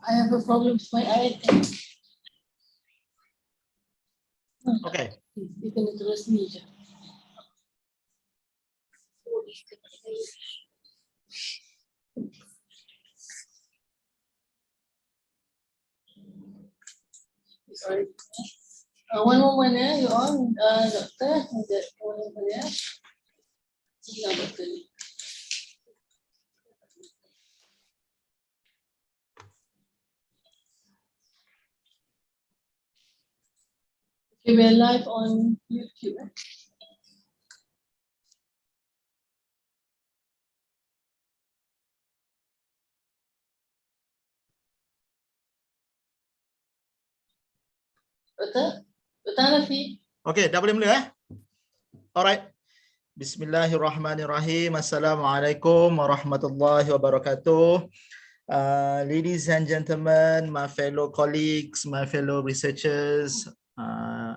I have a problem with my item. Okay. You can trust me. Sorry. One moment, you on, doctor. One moment, yeah. Doctor. Okay, we're live on YouTube. Betul? Betul, Hanafi? Okay, dah boleh mula eh? Alright. Bismillahirrahmanirrahim. Assalamualaikum warahmatullahi wabarakatuh. Ladies and gentlemen, my fellow colleagues, my fellow researchers,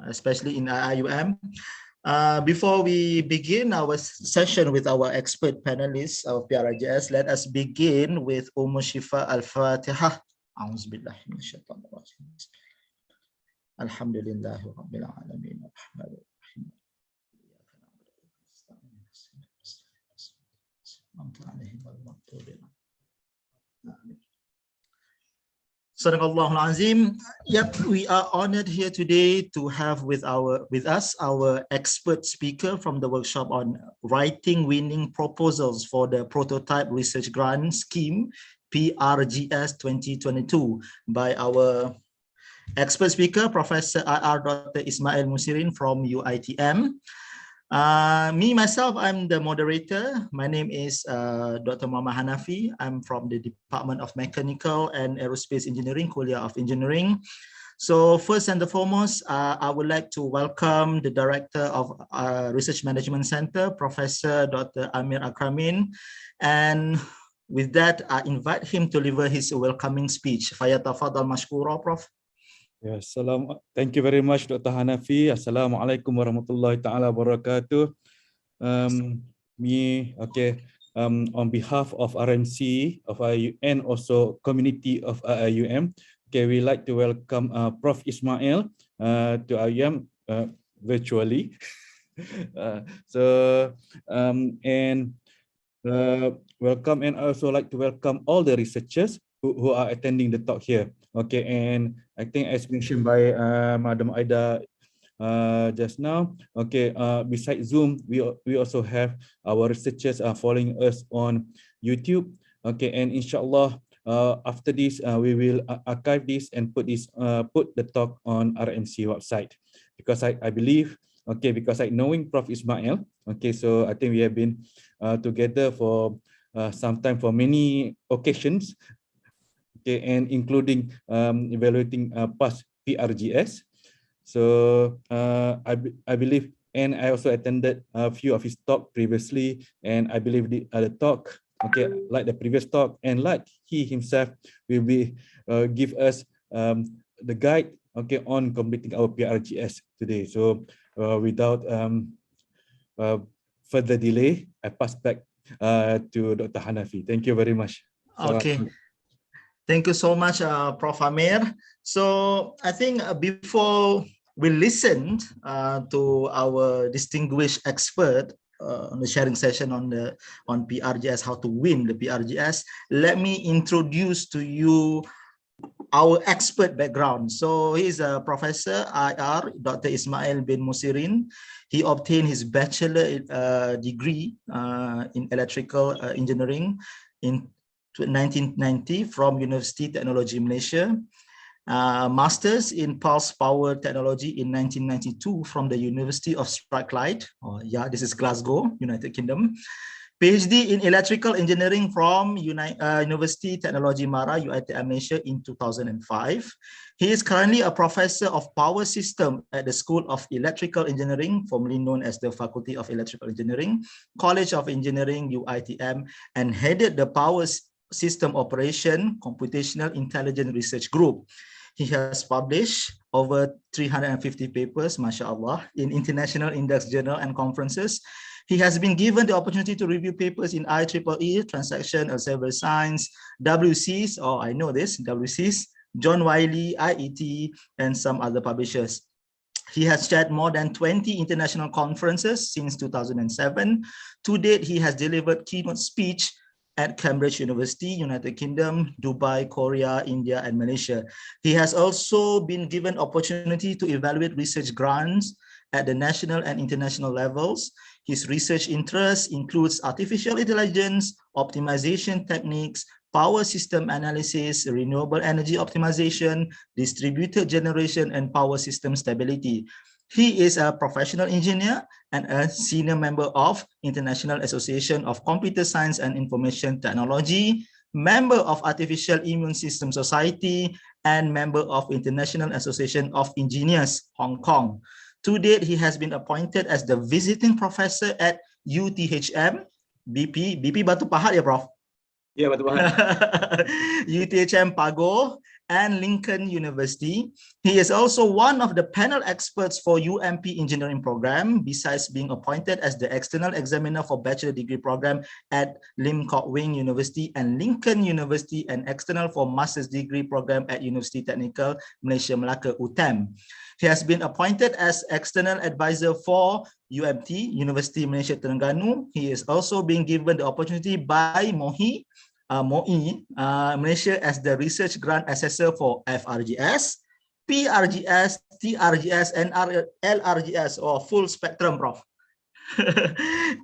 especially in IUM. Before we begin our session with our expert panelists of PRGS, let us begin with Shifa Al-Fatiha. A'udzubillahi minasyaitonir rajim. Alhamdulillahi rabbil alamin. Sadaqallahul Azim. Yep, we are honored here today to have with us our expert speaker from the workshop on writing winning proposals for the prototype research grant scheme PRGS 2022 by our expert speaker, Professor Dr. ISMAIL MUSIRIN from UiTM. Myself, I'm the moderator. My name is Dr. Muhammad Hanafi. I'm from the Department of Mechanical and Aerospace Engineering, KULLIYYAH of Engineering. So first and foremost, I would like to welcome the Director of Research Management Center, Professor Dr. Amir Akramin. And with that, I invite him to deliver his welcoming speech. Fayatafadal mashkura, Prof. Yes, thank you very much, Dr. Hanafi. Assalamualaikum warahmatullahi ta'ala wabarakatuh. On behalf of RMC of IU and also community of IUM, we like to welcome Prof. Ismail to IUM virtually. Welcome, and I also like to welcome all the researchers who are attending the talk here. Okay, and I think as mentioned by Madam Aida just now, okay, besides Zoom, we also have our researchers following us on YouTube. Okay, and inshallah, after this, we will archive this and put the talk on RMC website, because I believe, okay, because knowing Prof. Ismail, okay, so I think we have been together for some time, for many occasions. Okay, and including evaluating past PRGS. So I believe, and I also attended a few of his talk previously, and I believe the talk, okay, like the previous talk, and like he himself will be give us the guide, okay, on completing our PRGS today. So without further delay, I pass back to Dr. Hanafi. Thank you very much. Okay. Thank you so much, Prof. Amir. So I think before we listened to our distinguished expert on the sharing session on PRGS, how to win the PRGS, let me introduce to you our expert background. So he's a professor IR, Dr. Ismail bin Musirin. He obtained his bachelor degree in electrical engineering in 1990 from Universiti Teknologi Malaysia, Masters in Pulse Power Technology in 1992 from the University of Strathclyde. This is Glasgow, United Kingdom. PhD in Electrical Engineering from Universiti Teknologi Mara, UiTM Malaysia in 2005. He is currently a professor of power system at the School of Electrical Engineering, formerly known as the Faculty of Electrical Engineering, College of Engineering, UiTM, and headed the Power System Operation Computational Intelligence Research Group. He has published over 350 papers, mashallah, in international index journal and conferences. He has been given the opportunity to review papers in IEEE, Transaction Elsevier Science, WCs, I know this, WCs, John Wiley, IET, and some other publishers. He has chaired more than 20 international conferences since 2007. To date, he has delivered keynote speech at Cambridge University, United Kingdom, Dubai, Korea, India, and Malaysia. He has also been given opportunity to evaluate research grants at the national and international levels. His research interests includes artificial intelligence, optimization techniques, power system analysis, renewable energy optimization, distributed generation, and power system stability. He is a professional engineer and a senior member of International Association of Computer Science and Information Technology, member of Artificial Immune System Society, and member of International Association of Engineers, Hong Kong. To date, he has been appointed as the visiting professor at UTHM, BP Batu Pahat ya, Prof? Ya, Batu Pahat. UTHM Pago, and Lincoln University. He is also one of the panel experts for UMP Engineering Program, besides being appointed as the external examiner for bachelor degree program at Lim Kok Wing University and Lincoln University, and external for master's degree program at Universiti Technical Malaysia Melaka, UiTM. He has been appointed as external advisor for UMT, Universiti Malaysia Terengganu. He is also being given the opportunity by MOHE, Malaysia, as the research grant assessor for FRGS, PRGS, TRGS, and LRGS, or full spectrum, Prof.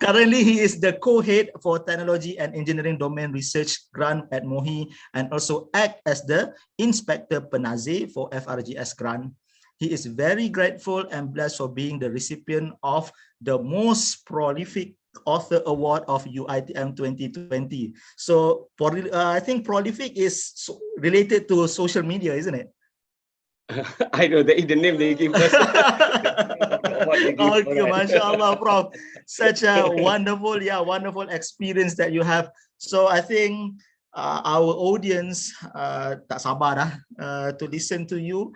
Currently, he is the co-head for Technology and Engineering Domain Research Grant at MOHE, and also act as the Inspector Penaze for FRGS grant. He is very grateful and blessed for being the recipient of the most prolific author award of UiTM 2020. So I think prolific is related to social media, isn't it? I know that is the name they give us. Okay, mashallah, Prof. Such a wonderful experience that you have. So I think our audience tak sabar to listen to you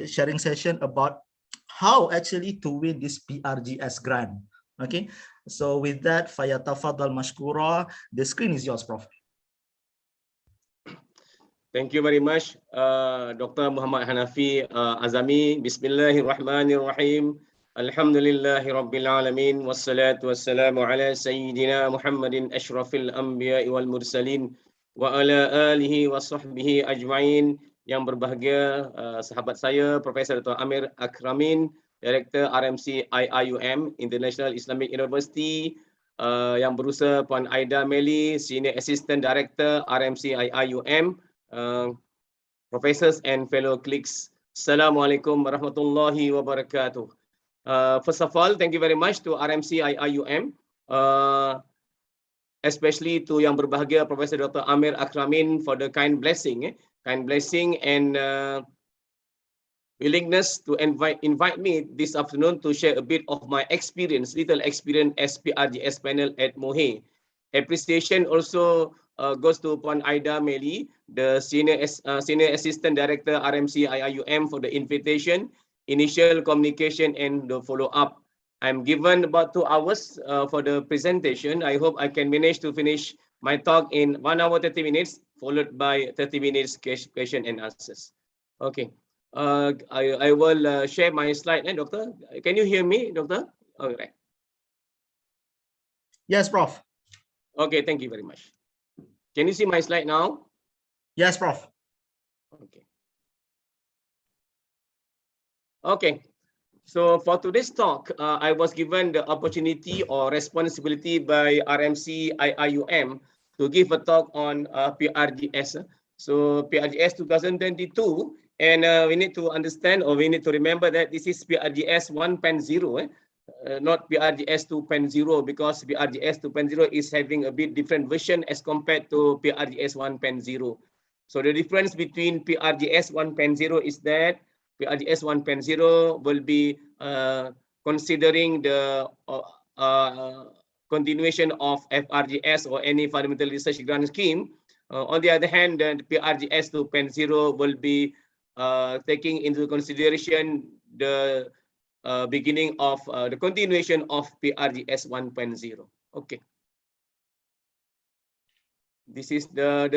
sharing session about how actually to win this PRGS grant. Okay, so with that, fayatafadhal mashkura. The screen is yours, Prof. Thank you very much, Dr. Muhammad Hanafi Azami. Bismillahirrahmanirrahim. Alhamdulillahi Rabbil Alamin. Wassalatu wassalamu ala Sayyidina Muhammadin ashrafil anbiya wal mursalin wa ala alihi wa sahbihi ajma'in. Yang berbahagia sahabat saya, Profesor Dr. Amir Akramin, Director RMC IIUM, International Islamic University, yang berusaha Puan Aida Meli, Senior Assistant Director RMC IIUM, professors and fellow colleagues. Assalamualaikum warahmatullahi wabarakatuh. First of all, thank you very much to RMC IIUM, especially to yang berbahagia Profesor Dr. Amir Akramin for the kind blessing and willingness to invite me this afternoon to share a bit of my little experience as PRGS panel at MOHE. Appreciation also goes to Puan Aida Meli, the Senior Assistant Director RMC IIUM, for the invitation, initial communication, and the follow-up. I'm given about 2 hours for the presentation. I hope I can manage to finish my talk in 1 hour 30 minutes, followed by 30 minutes question and answers. Okay. I will share my slide. Doctor, can you hear me, Doctor? All right. Yes, Prof. Okay, thank you very much. Can you see my slide now? Yes, Prof. Okay. Okay. So for today's talk, I was given the opportunity or responsibility by RMC IIUM to give a talk on PRGS. So PRGS 2022, and we need to understand, or we need to remember that this is PRGS 1.0, not PRGS 2.0, because PRGS 2.0 is having a bit different version as compared to PRGS 1.0. So the difference between PRGS 1.0 is that PRGS 1.0 will be considering the continuation of FRGS or any fundamental research grant scheme. On the other hand, the PRGS 2.0 will be taking into consideration the beginning of the continuation of PRGS 1.0. Okay. This is the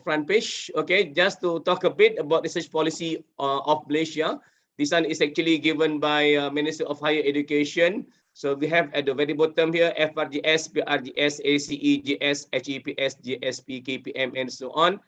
front page. Okay, just to talk a bit about research policy of Malaysia. This one is actually given by Ministry of Higher Education. So we have at the very bottom here FRGS, PRGS, ACE, GS, HEPS, GSP, KPM, and so on.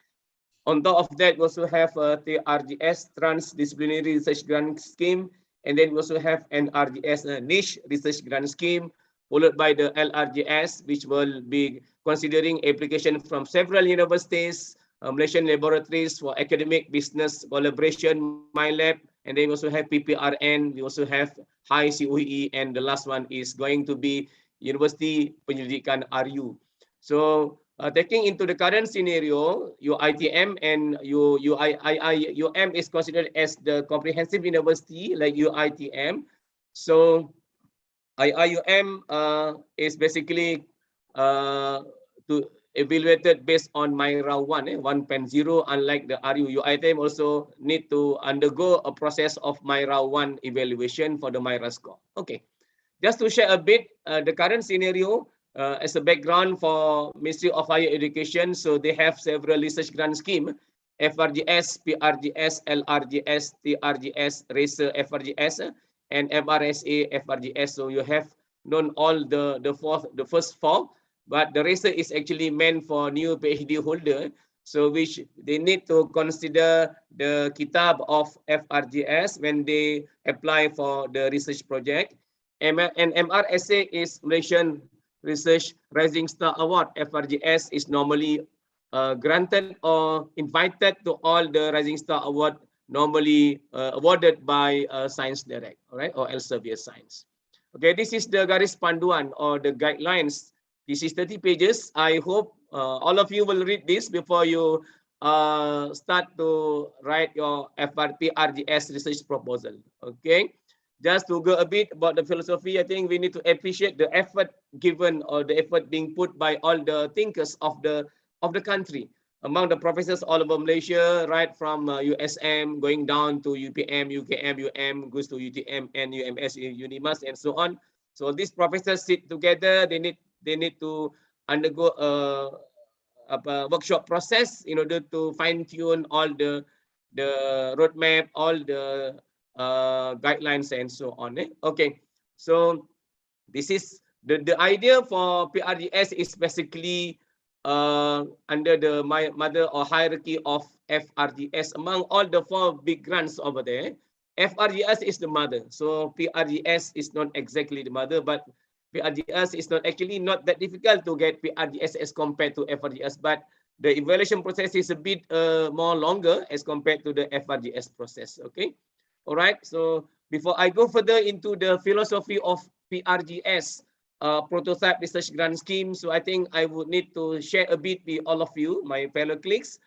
On top of that, we also have TRGS, Transdisciplinary Research Grant Scheme, and then we also have an RGS, Niche Research Grant Scheme, followed by the LRGS, which will be considering application from several universities, Malaysian laboratories for academic business collaboration, MyLab, and then we also have PPRN, we also have High COE, and the last one is going to be Universiti Penyelidikan RU. So taking into the current scenario, UiTM and UIUM is considered as the comprehensive university like UiTM. So IIUM is basically evaluated based on MyRA 1.0, unlike the RU. UiTM also need to undergo a process of MyRA 1 evaluation for the MyRA score. Okay, just to share a bit the current scenario as a background for Ministry of Higher Education. So they have several research grant scheme, FRGS, PRGS, LRGS, TRGS, RACER, FRGS, and MRSA, FRGS. So you have known all the first four, but the RACER is actually meant for new PhD holder. So which they need to consider the kitab of FRGS when they apply for the research project. And MRSA is Malaysian Research Rising Star Award. FRGS is normally granted or invited to all the Rising Star Award normally awarded by Science Direct, all right, or Elsevier Science. Okay, this is the garis panduan or the guidelines. This is 30 pages. I hope all of you will read this before you start to write your PRGS research proposal. Okay, just to go a bit about the philosophy, I think we need to appreciate the effort given or the effort being put by all the thinkers of the country. Among the professors all over Malaysia, right from USM going down to UPM, UKM, UM, goes to UTM and UMS, UNIMAS, and so on. So these professors sit together. They need to undergo a workshop process in order to fine tune all the roadmap, all the guidelines, and so on. Okay, so this is the idea for PRGS is basically under the mother or hierarchy of FRGS. Among all the four big grants over there, FRGS is the mother. So PRGS is not exactly the mother, but PRGS is not that difficult to get PRGS as compared to FRGS, but the evaluation process is a bit more longer as compared to the FRGS process. Okay, all right. So before I go further into the philosophy of PRGS, prototype research grant scheme, so I think I would need to share a bit with all of you, my fellow colleagues,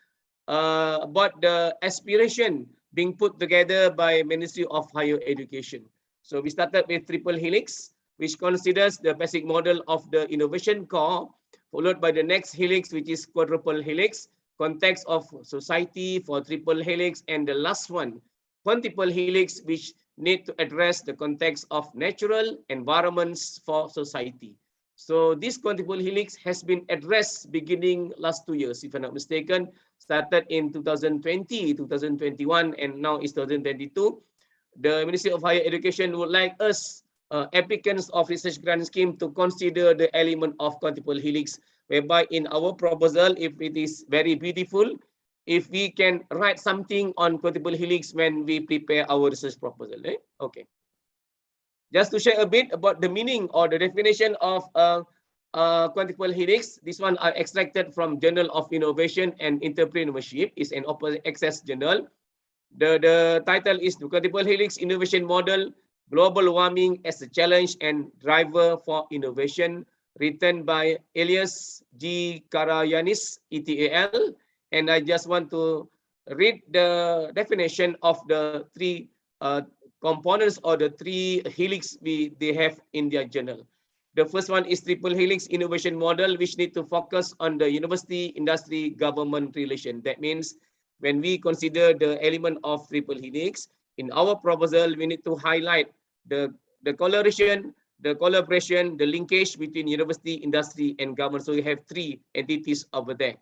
about the aspiration being put together by Ministry of Higher Education. So we started with Triple Helix, which considers the basic model of the innovation core, followed by the next helix, which is Quadruple Helix, context of society for Triple Helix, and the last one, Quintuple Helix, which need to address the context of natural environments for society. So this Quintuple Helix has been addressed beginning last 2 years, if I'm not mistaken, started in 2020, 2021, and now it's 2022. The Ministry of Higher Education would like us, applicants of research grant scheme, to consider the element of Quintuple Helix, whereby in our proposal, if it is very beautiful, if we can write something on Quintuple Helix when we prepare our research proposal. Okay. Just to share a bit about the meaning or the definition of Quintuple Helix, this one I extracted from Journal of Innovation and Entrepreneurship. It's an open access journal. The title is the Quintuple Helix Innovation Model, Global Warming as a Challenge and Driver for Innovation, written by Elias G. Karayanis, ETAL. And I just want to read the definition of the three components or the three helix they have in their journal. The first one is Triple Helix Innovation Model, which need to focus on the university, industry, government relation. That means when we consider the element of Triple Helix, In our proposal, we need to highlight the collaboration, the linkage between university, industry, and government. So we have 3 entities over there.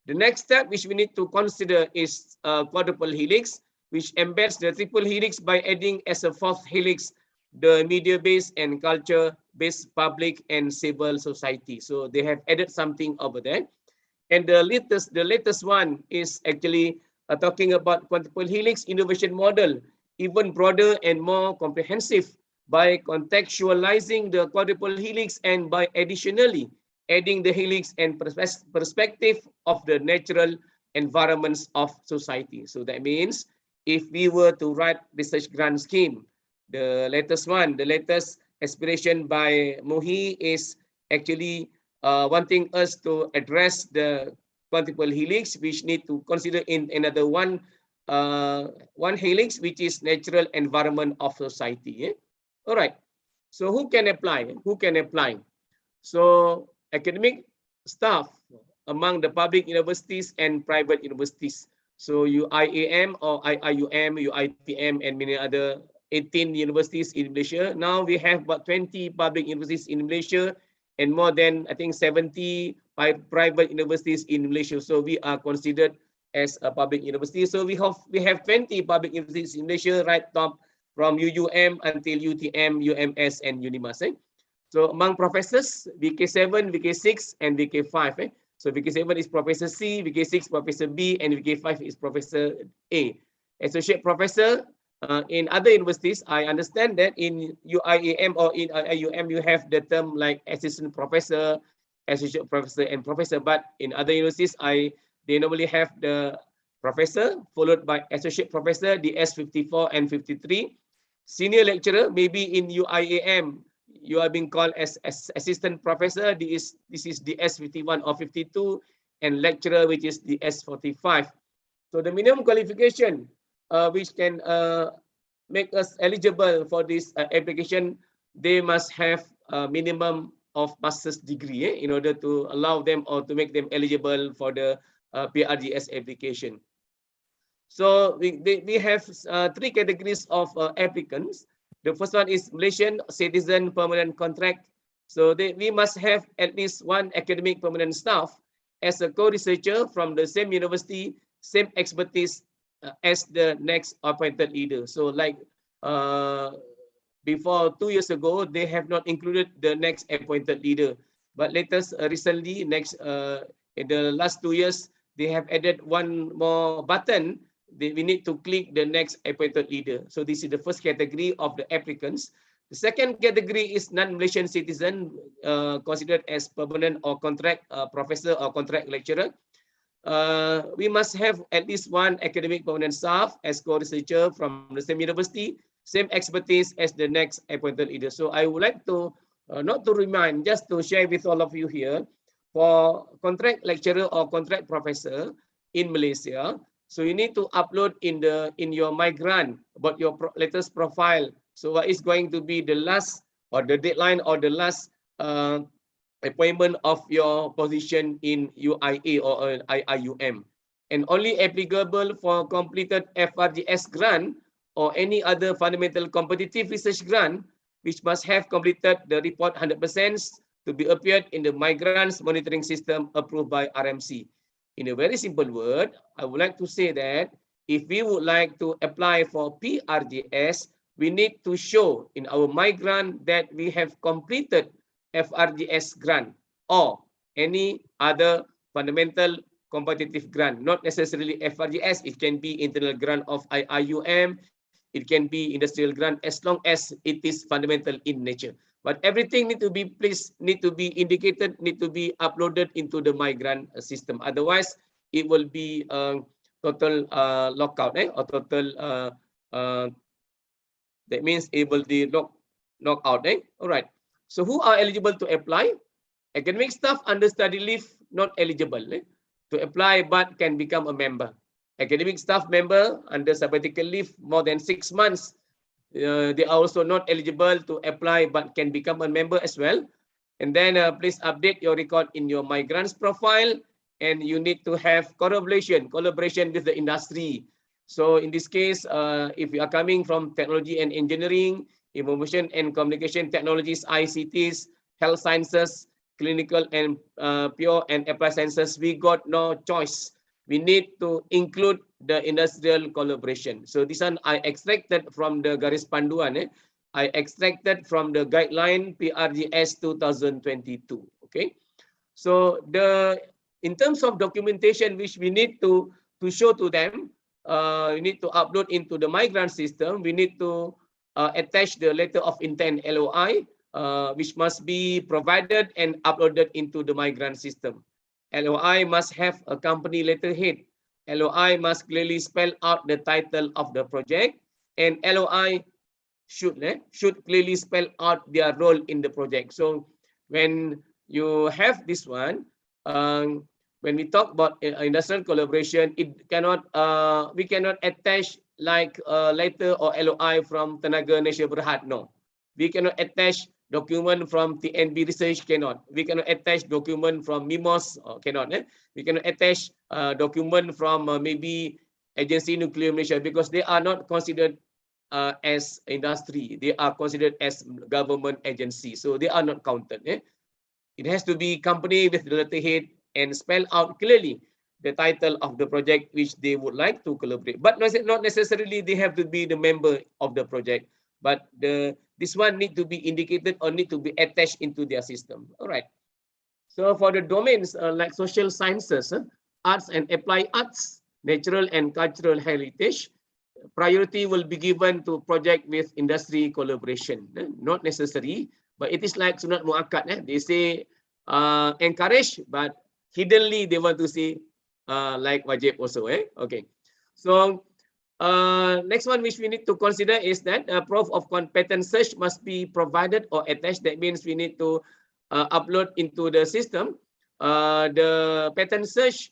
The next step which we need to consider is quadruple helix, which embeds the triple helix by adding as a 4th helix the media-based and culture-based public and civil society. So they have added something over there. And the latest one is actually talking about quadruple helix innovation model, even broader and more comprehensive by contextualizing the quadruple helix and by additionally adding the helix and perspective of the natural environments of society. So that means if we were to write research grant scheme, the latest aspiration by MOHE is actually wanting us to address the quadruple helix, which need to consider in another one helix, which is natural environment of society. All right. So who can apply? So academic staff among the public universities and private universities. So UiTM or IIUM, UiTM, and many other 18 universities in Malaysia. Now we have about 20 public universities in Malaysia and more than, I think, 70 private universities in Malaysia. So we are considered as a public university. So we have 20 public universities in Malaysia, right top from UUM until UTM, UMS, and UNIMAS. So among professors, VK7, VK6, and VK5. So VK7 is Professor C, VK6 Professor B, and VK5 is Professor A. Associate professor in other universities, I understand that in UiTM or in IUM, you have the term like assistant professor, associate professor, and professor. But in other universities, they normally have the professor followed by associate professor, the S54 and 53. Senior lecturer, maybe in UiTM, you are being called as assistant professor. This is the S51 or 52, and lecturer, which is the S45. So the minimum qualification which can make us eligible for this application, they must have a minimum of master's degree in order to allow them or to make them eligible for the PRGS application. So we have 3 categories of applicants. The first one is Malaysian citizen permanent contract. So we must have at least 1 academic permanent staff as a co-researcher from the same university, same expertise as the next appointed leader. So like before 2 years ago, they have not included the next appointed leader. But recently, in the last 2 years, they have added 1 more button. We need to click the next appointed leader. So this is the first category of the applicants. The second category is non-Malaysian citizen, considered as permanent or contract professor or contract lecturer. We must have at least 1 academic permanent staff as co-researcher from the same university, same expertise as the next appointed leader. So I would like to, not to remind, just to share with all of you here, for contract lecturer or contract professor in Malaysia, so you need to upload in your migrant about your latest profile. So what is going to be the last or the deadline or the last appointment of your position in UIA or IIUM, and only applicable for completed FRGS grant or any other fundamental competitive research grant, which must have completed the report 100% to be appeared in the migrants monitoring system approved by RMC. In a very simple word, I would like to say that if we would like to apply for PRGS, we need to show in our migrant that we have completed FRGS grant or any other fundamental competitive grant, not necessarily FRGS. It can be internal grant of IIUM, it can be industrial grant, as long as it is fundamental in nature. But everything need to be indicated, need to be uploaded into the migrant system. Otherwise, it will be total lockout or total. That means it will be knock out. All right. So who are eligible to apply? Academic staff under study leave not eligible to apply, but can become a member. Academic staff member under sabbatical leave more than 6 months. They are also not eligible to apply, but can become a member as well. And then please update your record in your migrants profile, and you need to have collaboration with the industry So in this case, if you are coming from technology and engineering, information and communication technologies, ICTs, health sciences, clinical and pure and applied sciences, we got no choice. We need to include the industrial collaboration. So this one I extracted from the garis panduan. I extracted from the guideline PRGS 2022. Okay. So in terms of documentation which we need to show to them, we need to upload into the migrant system. We need to attach the letter of intent LOI, which must be provided and uploaded into the migrant system. LOI must have a company letterhead. LOI must clearly spell out the title of the project, and LOI should clearly spell out their role in the project. So when you have this one, when we talk about industrial collaboration, it cannot we cannot attach like a letter or LOI from Tenaga Nasional Berhad. No, we cannot attach document from TNB Research. Cannot. We cannot attach document from MIMOS. Cannot. We cannot attach document from maybe Agency Nuclear Malaysia, because they are not considered as industry. They are considered as government agency, so they are not counted. It has to be company with the letterhead and spell out clearly the title of the project which they would like to collaborate. But not necessarily they have to be the member of the project, but this one need to be indicated or need to be attached into their system. All right. So for the domains like social sciences, arts and applied arts, natural and cultural heritage, priority will be given to project with industry collaboration. Not necessary, but it is like sunat muakkad. They say encourage, but hiddenly they want to say like wajib also. Okay. So next one which we need to consider is that proof of competence search must be provided or attached. That means we need to upload into the system the patent search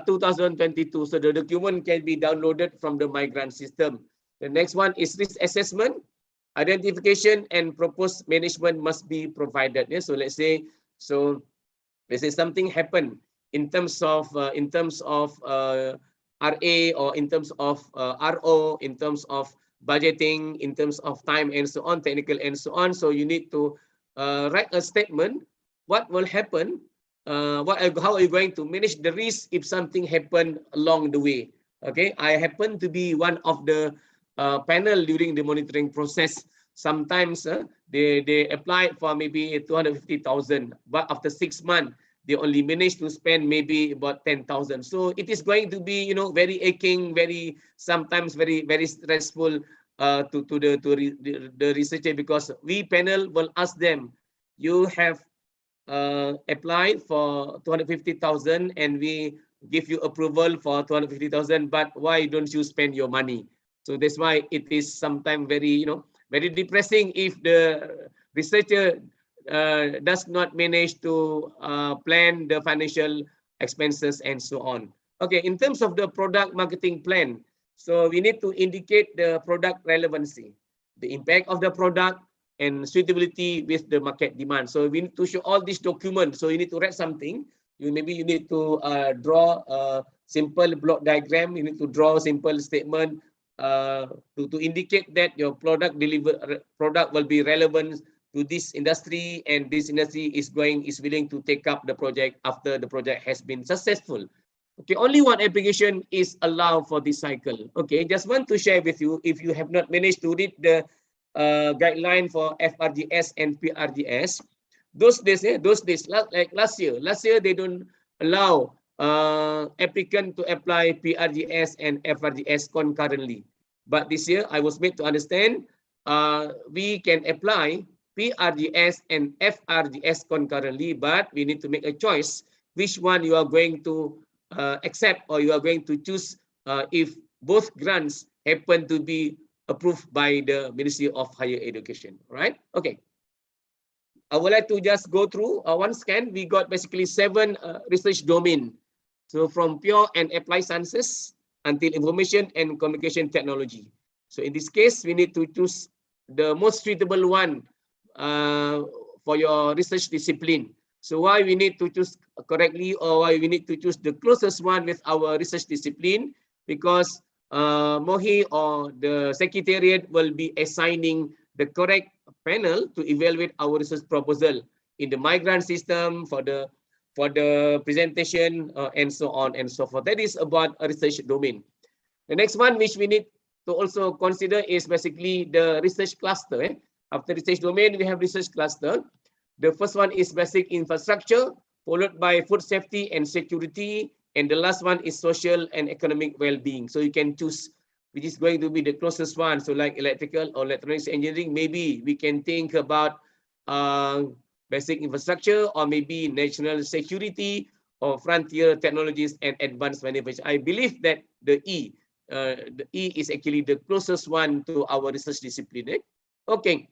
2022, so the document can be downloaded from the migrant system. The next one is risk assessment, identification and proposed management must be provided. So let's say something happened in terms of RA, or in terms of RO, in terms of budgeting, in terms of time and so on, technical and so on. So you need to write a statement. What will happen? How are you going to manage the risk if something happened along the way? Okay, I happen to be one of the panel during the monitoring process. Sometimes they apply for maybe 250,000, but after 6 months they only manage to spend maybe about 10,000. So it is going to be very aching, sometimes very stressful to the researcher, because we panel will ask them, you have applied for 250,000 and we give you approval for 250,000, but why don't you spend your money? So that's why it is sometimes very depressing if the researcher does not manage to plan the financial expenses and so on. Okay, in terms of the product marketing plan, so we need to indicate the product relevancy, the impact of the product, and suitability with the market demand. So we need to show all these documents. So you need to write something. Maybe you need to draw a simple block diagram. You need to draw a simple statement to indicate that your product will be relevant to this industry, and this industry is willing to take up the project after the project has been successful. Okay, only one application is allowed for this cycle. Okay, just want to share with you, if you have not managed to read the guideline for FRGS and PRGS, those days, like last year they don't allow applicant to apply PRGS and FRGS concurrently. But this year I was made to understand we can apply PRGS and FRGS concurrently, but we need to make a choice which one you are going to accept, or you are going to choose if both grants happen to be approved by the Ministry of Higher Education, right? Okay. I would like to just go through one scan. We got basically 7 research domain. So from pure and applied sciences until information and communication technology. So in this case, we need to choose the most suitable one for your research discipline. So why we need to choose correctly, or why we need to choose the closest one with our research discipline? Because MOHE or the secretariat will be assigning the correct panel to evaluate our research proposal in the migrant system for the presentation and so on and so forth. That is about a research domain. The next one which we need to also consider is basically the research cluster. After research domain, we have research cluster. The first one is basic infrastructure, followed by food safety and security, and the last one is social and economic well-being. So you can choose which is going to be the closest one. So like electrical or electronics engineering, maybe we can think about basic infrastructure, or maybe national security, or frontier technologies and advanced manufacturing. I believe that the E is actually the closest one to our research discipline. Okay.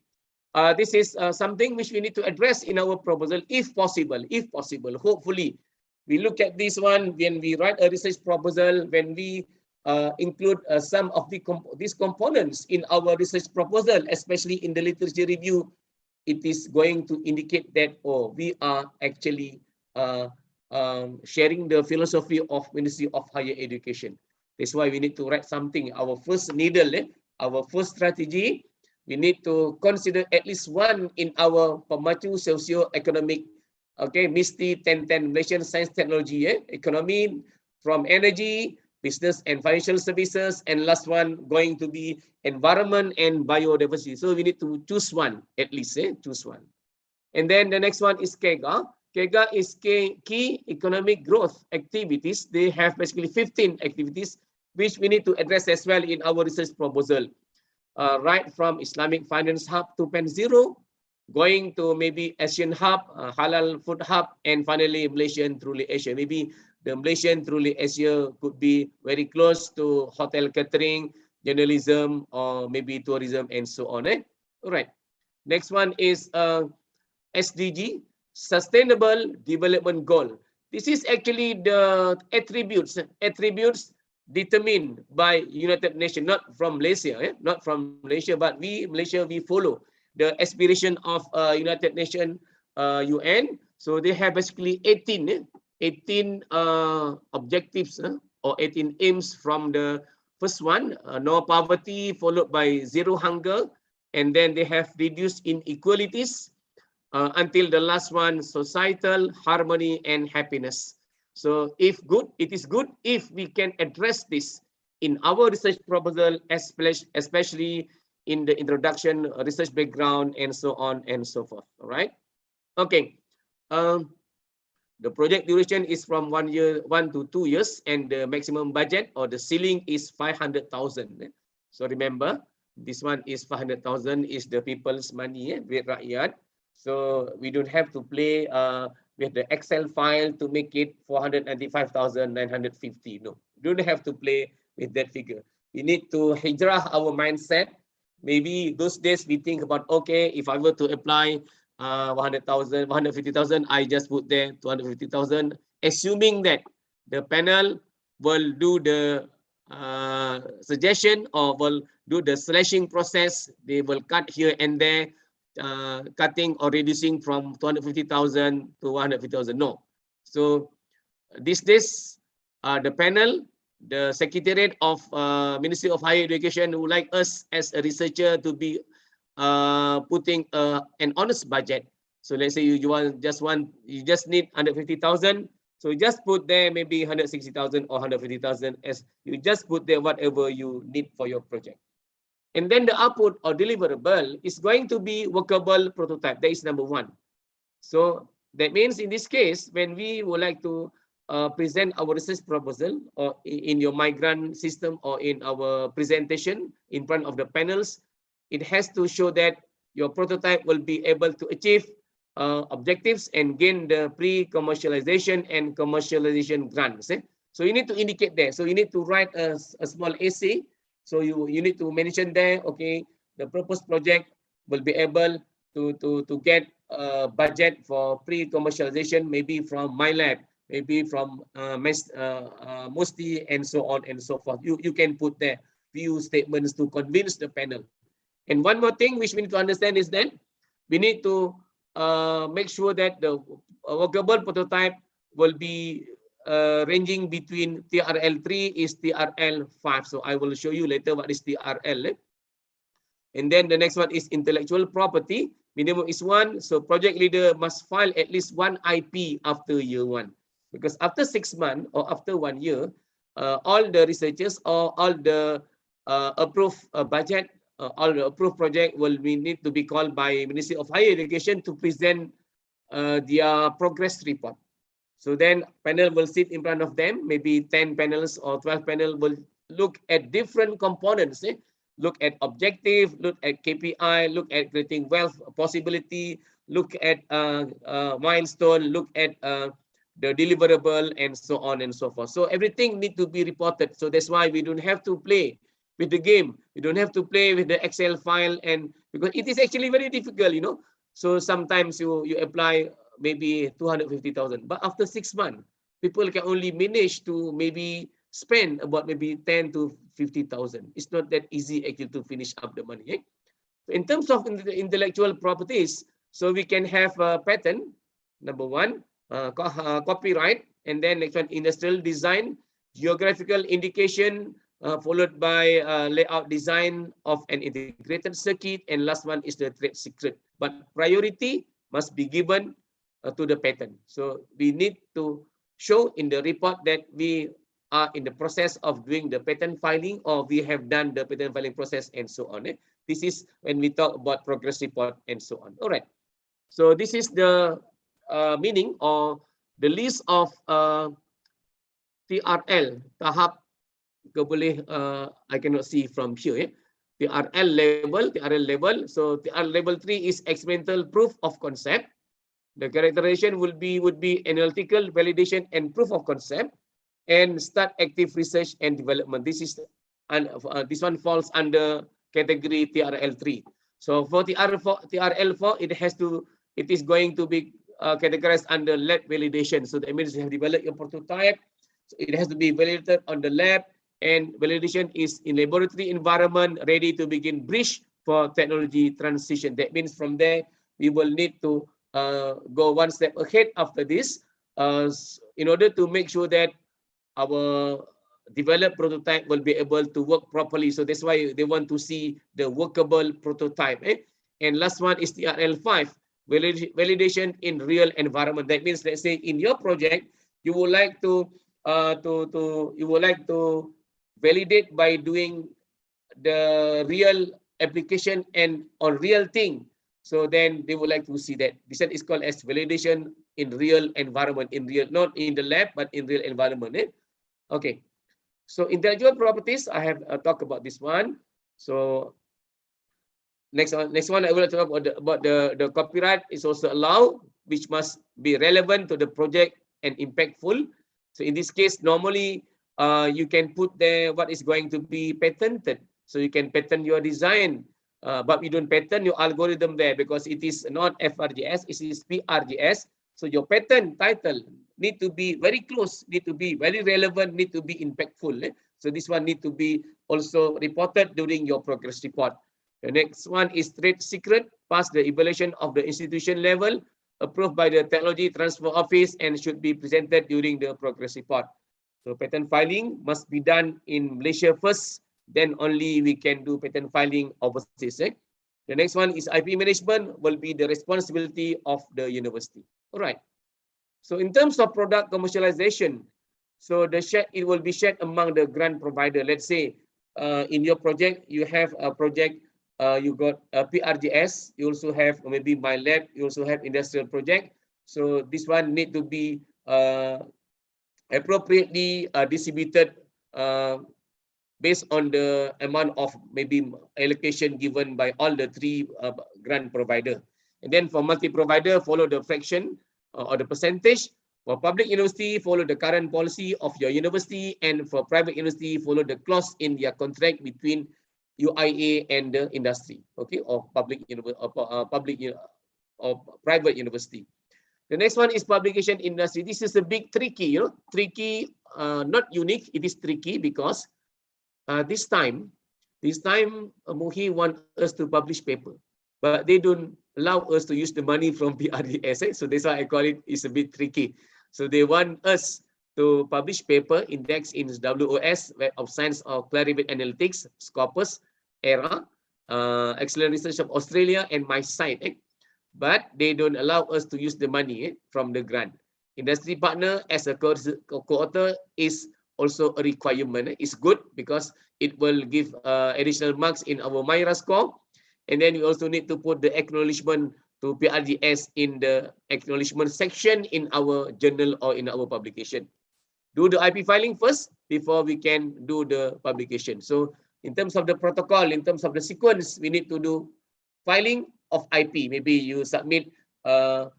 This is something which we need to address in our proposal, if possible. Hopefully, we look at this one when we write a research proposal, when we include some of these components in our research proposal, especially in the literature review, it is going to indicate that, oh, we are actually sharing the philosophy of Ministry of Higher Education. That's why we need to write something. Our first needle, our first strategy, we need to consider at least one in our pemacu socio-economic, okay, MISTI 1010 Malaysian Science Technology, economy, from energy, business and financial services, and last one going to be environment and biodiversity. So we need to choose one at least, choose one. And then the next one is KEGA. KEGA is key economic growth activities. They have basically 15 activities which we need to address as well in our research proposal. Right from Islamic Finance Hub 2.0, going to maybe Asian Hub, Halal Food Hub, and finally Malaysian Truly Asia. Maybe the Malaysian Truly Asia could be very close to hotel catering, journalism, or maybe tourism, and so on. All right. Next one is SDG, Sustainable Development Goal. This is actually the attributes determined by United Nations, not from Malaysia, not from Malaysia, but Malaysia, we follow the aspiration of United Nations, UN. So they have basically 18 objectives or 18 aims. From the first one, no poverty, followed by zero hunger, and then they have reduced inequalities until the last one, societal harmony and happiness. So if good, it is good if we can address this in our research proposal, especially in the introduction, research background, and so on and so forth. All right. Okay. The project duration is from 1 to 2 years, and the maximum budget or the ceiling is 500,000. So remember, this one is 500,000 is the people's money, with rakyat. So we don't have to play with the Excel file to make it 495,950. No, we don't have to play with that figure. We need to hijrah our mindset. Maybe those days we think about, okay, if I were to apply 100,000, 150,000, I just put there 250,000, assuming that the panel will do the suggestion or will do the slashing process. They will cut here and there, cutting or reducing from 250,000 to 150,000. No. So these days, the panel, the Secretariat of Ministry of Higher Education would like us as a researcher to be putting an honest budget. So let's say you just need 150,000. So you just put there maybe 160,000 or 150,000, as you just put there whatever you need for your project. And then the output or deliverable is going to be workable prototype. That is number one. So that means in this case, when we would like to present our research proposal or in your migrant system or in our presentation in front of the panels, it has to show that your prototype will be able to achieve objectives and gain the pre-commercialization and commercialization grants. So you need to indicate there. So you need to write a small essay. So you need to mention there, okay, the proposed project will be able to get a budget for pre-commercialization, maybe from my lab, maybe from MUSTI, and so on and so forth. You can put there few statements to convince the panel. And one more thing which we need to understand is that we need to make sure that the workable prototype will be ranging between TRL3 is TRL5. So I will show you later what is TRL. And then the next one is intellectual property. Minimum is 1. So project leader must file at least 1 IP after year 1. Because after 6 months or after 1 year, all the researchers or all the approved budget, all the approved project will need to be called by Ministry of Higher Education to present their progress report. So then panel will sit in front of them, maybe 10 panels or 12 panel will look at different components. Look at objective, look at KPI, look at creating wealth possibility, look at milestone, look at the deliverable, and so on and so forth. So everything need to be reported. So that's why we don't have to play with the game. We don't have to play with the Excel file, and because it is actually very difficult, you know. So sometimes you apply maybe 250,000, but after 6 months, people can only manage to maybe spend about maybe 10 to 50,000. It's not that easy actually to finish up the money. In terms of intellectual properties, so we can have a patent, number 1, copyright, and then next one, industrial design, geographical indication, followed by layout design of an integrated circuit, and last one is the trade secret. But priority must be given to the patent. So we need to show in the report that we are in the process of doing the patent filing, or we have done the patent filing process, and so on. This is when we talk about progress report and so on. All right. So this is the meaning or the list of TRL, tahap boleh I cannot see from here. TRL level. So TRL level 3 is experimental proof of concept. The characterization would be analytical validation and proof of concept, and start active research and development. This is this one falls under category TRL3. So for TRL4, it is going to be categorized under lab validation. So that means you have developed your prototype. So it has to be validated on the lab, and validation is in laboratory environment, ready to begin bridge for technology transition. That means from there we will need to go one step ahead after this in order to make sure that our developed prototype will be able to work properly. So that's why they want to see the workable prototype. And last one is TRL5, validation in real environment. That means, let's say in your project, you would like to validate by doing the real application and on real thing. So then they would like to see that. This is called as validation in real environment, in real, not in the lab, but in real environment. Okay. So intellectual properties, I have talked about this one. So next one I will talk about the copyright is also allowed, which must be relevant to the project and impactful. So in this case, normally you can put there what is going to be patented. So you can patent your design, but you don't patent your algorithm there because it is not FRGS, it is PRGS. So your patent title need to be very close, need to be very relevant, need to be impactful. So this one need to be also reported during your progress report. The next one is trade secret, pass the evaluation of the institution level, approved by the Technology Transfer Office, and should be presented during the progress report. So patent filing must be done in Malaysia first, then only we can do patent filing overseas. The next one is IP management will be the responsibility of the university. All right. So in terms of product commercialization, so it will be shared among the grant provider. Let's say in your project, you have a project, you got a PRGS, you also have maybe my lab, you also have industrial project. So this one need to be appropriately distributed based on the amount of maybe allocation given by all the 3 grant provider. And then for multi-provider, follow the fraction or the percentage. For public university, follow the current policy of your university, and for private university, follow the clause in their contract between UIA and the industry, okay, or public or private university. The next one is publication industry. This is a big tricky, tricky, not unique. It is tricky because this time MOHE want us to publish paper, but they don't allow us to use the money from PRDS. So that's why I call it is a bit tricky. So they want us to publish paper index in WOS, Web of Science or Clarivate Analytics, Scopus, ERA, Excellent Research of Australia, and my site. But they don't allow us to use the money from the grant. Industry partner as a co-author is also a requirement. It's good because it will give additional marks in our MIRA score. And then we also need to put the acknowledgement to PRGS in the acknowledgement section in our journal or in our publication. Do the IP filing first before we can do the publication. So in terms of the protocol, in terms of the sequence, we need to do filing of IP. Maybe you submit a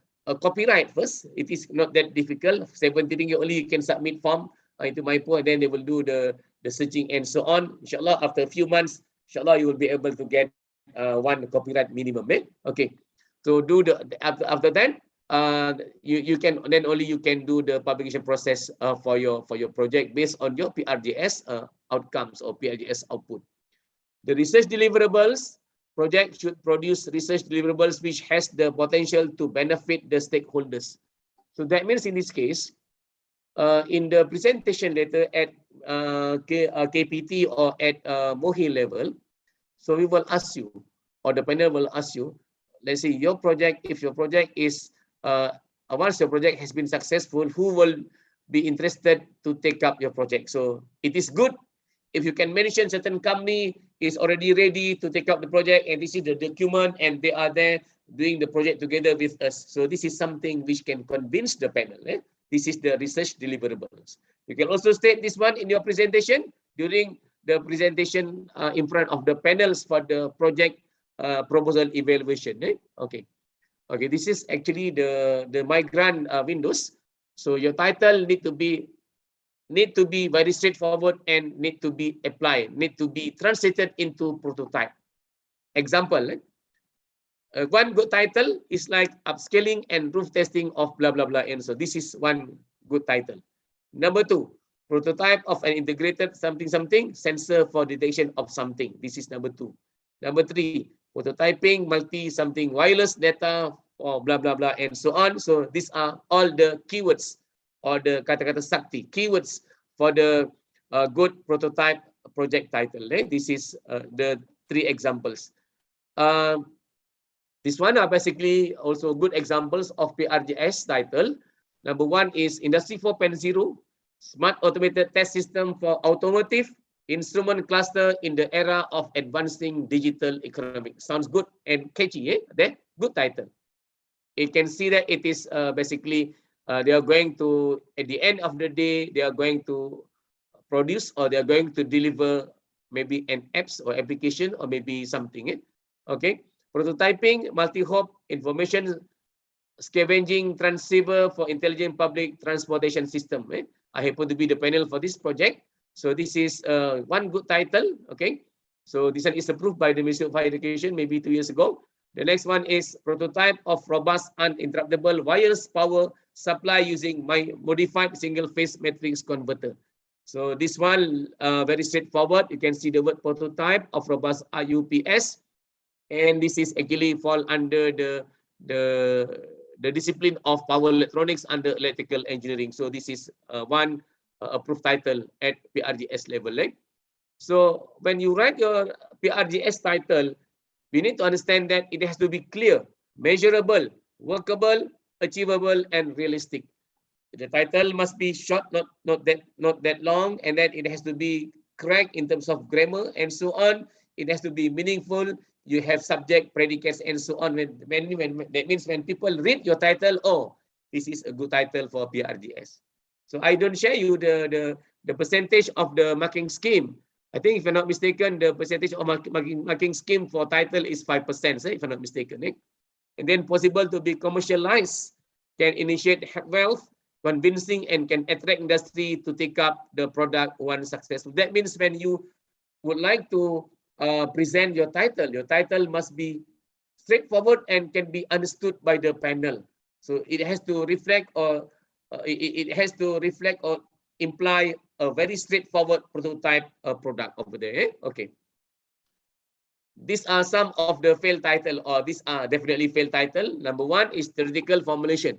copyright first. It is not that difficult. 70 ringgit only you can submit form into MyPo, and then they will do the searching and so on. Inshallah, after a few months, inshallah, you will be able to get one copyright minimum. Okay. So do the after that, you can then only you can do the publication process for your project based on your PRGS outcomes or PRGS output. The research deliverables project should produce research deliverables which has the potential to benefit the stakeholders. So that means in this case, in the presentation later at KPT or at MOHE level, so we will ask you, or the panel will ask you, let's say your project, if your project is, once your project has been successful, who will be interested to take up your project? So it is good if you can mention certain company is already ready to take up the project, and this is the document, and they are there doing the project together with us. So this is something which can convince the panel. This is the research deliverables. You can also state this one in your presentation during the presentation in front of the panels for the project proposal evaluation. Okay. Okay, this is actually the migrant windows. So your title need to be very straightforward and need to be applied, need to be translated into prototype. Example, one good title is like upscaling and roof testing of blah blah blah, and so this is one good title. Number 2, prototype of an integrated something something sensor for detection of something. This is number 2. Number 3, prototyping multi something wireless data or blah blah blah, and so on. So these are all the keywords or the kata-kata sakti keywords for the good prototype project title. This is the 3 examples. This one are basically also good examples of PRGS title. Number 1 is Industry 4.0, Smart Automated Test System for Automotive Instrument Cluster in the Era of Advancing Digital Economy. Sounds good and catchy, That good title. You can see that it is basically they are going to, at the end of the day, they are going to produce or they are going to deliver maybe an apps or application or maybe something. Okay. Prototyping multi-hop information scavenging transceiver for intelligent public transportation system. I happen to be the panel for this project. So this is one good title. Okay. So this one is approved by the Ministry of Higher Education maybe 2 years ago. The next one is prototype of robust uninterruptible wireless power supply using my modified single phase matrix converter. So this one very straightforward. You can see the word prototype of robust UPS, and this is actually fall under the discipline of power electronics under electrical engineering. So this is one approved title at PRGS level. So when you write your PRGS title, we need to understand that it has to be clear, measurable, workable, achievable, and realistic. The title must be short, not that long, and then it has to be correct in terms of grammar and so on. It has to be meaningful. You have subject, predicates, and so on. When that means when people read your title, oh, this is a good title for PRGS. So I don't share you the percentage of the marking scheme. I think if I'm not mistaken, the percentage of marking scheme for title is 5%, if I'm not mistaken. And then possible to be commercialized, can initiate wealth, convincing, and can attract industry to take up the product once successful. That means when you would like to present your title must be straightforward and can be understood by the panel. So it has to reflect or imply a very straightforward prototype product over there. Okay. These are some of the failed title, or these are definitely failed title. Number 1 is theoretical formulation.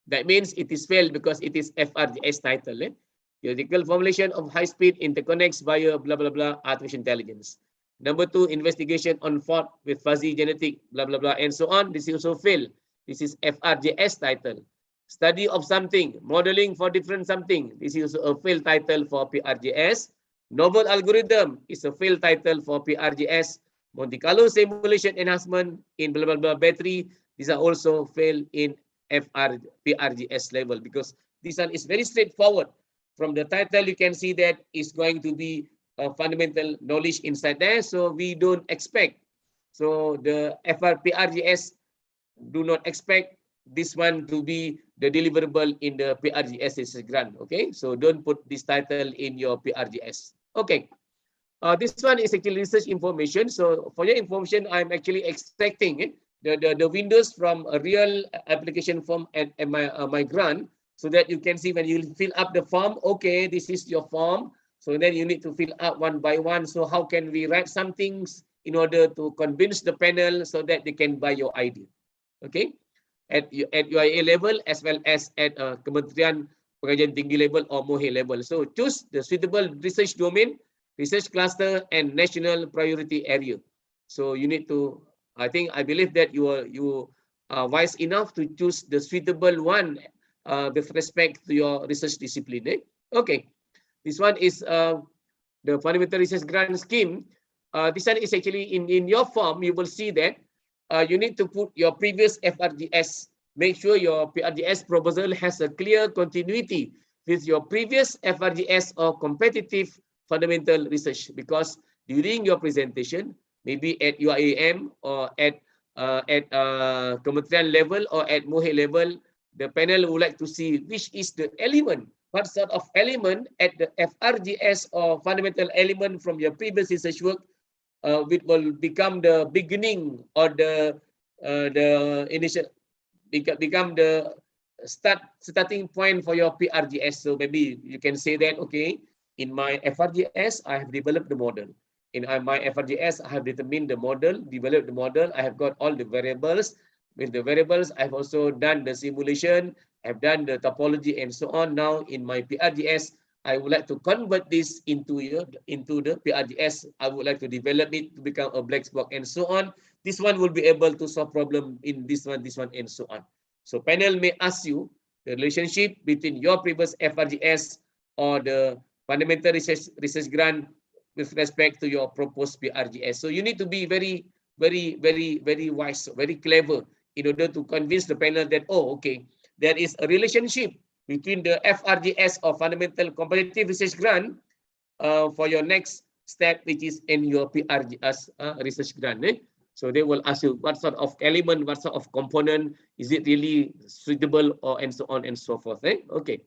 That means it is failed because it is FRGS title. Theoretical formulation of high-speed interconnects via blah, blah, blah, artificial intelligence. Number 2, investigation on fault with fuzzy genetic, blah, blah, blah, and so on. This is also failed. This is FRGS title. Study of something, modeling for different something. This is also a failed title for PRGS. Novel algorithm is a failed title for PRGS. Monte Carlo simulation enhancement in blah, blah, blah, battery. These are also failed in PRGS level because this one is very straightforward. From the title, you can see that it's going to be a fundamental knowledge inside there. So we don't expect. So the PRGS do not expect this one to be the deliverable in the PRGS grant. Okay, so don't put this title in your PRGS. Okay, this one is actually research information. So for your information, I'm actually extracting the windows from a real application form and my grant, so that you can see when you fill up the form. Okay, this is your form. So then you need to fill up one by one. So how can we write some things in order to convince the panel so that they can buy your idea? Okay, at UIA level as well as at Kementerian Pengajian Tinggi level or MOHE level. So choose the suitable research domain, research cluster, and national priority area. So you need to, I believe that you are wise enough to choose the suitable one with respect to your research discipline. Okay, this one is the fundamental research grant scheme. This one is actually in your form. You will see that you need to put your previous FRGS. Make sure your PRGS proposal has a clear continuity with your previous FRGS or competitive fundamental research, because during your presentation, maybe at UiTM or at Kementerian level or at MOHE level, the panel would like to see which is the element, what sort of element at the FRGS or fundamental element from your previous research work which will become the beginning or the initial become the starting point for your PRGS. So maybe you can say that, okay, in my FRGS, I have developed the model. In my FRGS, I have determined the model, developed the model. I have got all the variables. With the variables, I've also done the simulation, I've done the topology and so on. Now in my PRGS, I would like to convert this into the PRGS. I would like to develop it to become a black box and so on. This one will be able to solve problem in this one, and so on. So panel may ask you the relationship between your previous FRGS or the fundamental research grant with respect to your proposed PRGS. So you need to be very, very, very, very wise, very clever in order to convince the panel that, oh, okay, there is a relationship between the FRGS or fundamental competitive research grant for your next step, which is in your PRGS research grant. So they will ask you what sort of element, what sort of component, is it really suitable, or and so on and so forth. Okay.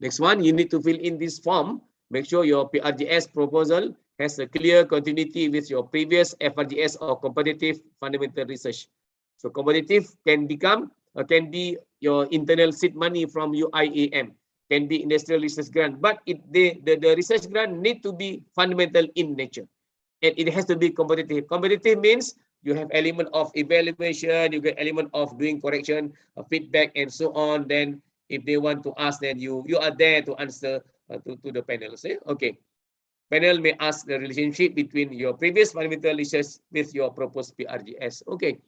Next one, you need to fill in this form. Make sure your PRGS proposal has a clear continuity with your previous FRGS or competitive fundamental research. So competitive can be your internal seed money from UiTM, can be industrial research grant, but the research grant need to be fundamental in nature. And it has to be competitive. Competitive means you have element of evaluation, you get element of doing correction, feedback, and so on. Then if they want to ask, then you are there to answer to the panel. Okay. Panel may ask the relationship between your previous fundamental research with your proposed PRGS. Okay.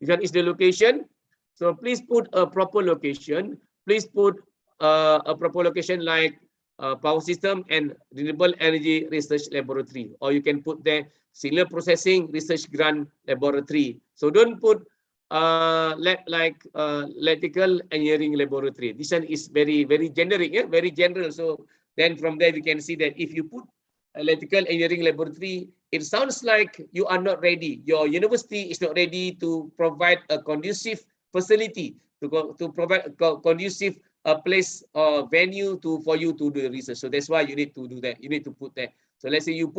This one is the location. So please put a proper location. Please put a proper location like power system and renewable energy research laboratory, or you can put there signal processing research grant laboratory. So don't put electrical engineering laboratory. This one is very, very generic, very general. So then from there we can see that if you put electrical engineering laboratory, it sounds like you are not ready. Your university is not ready to provide a conducive facility, to provide a conducive place or venue for you to do research. So that's why you need to do that. You need to put that. So let's say you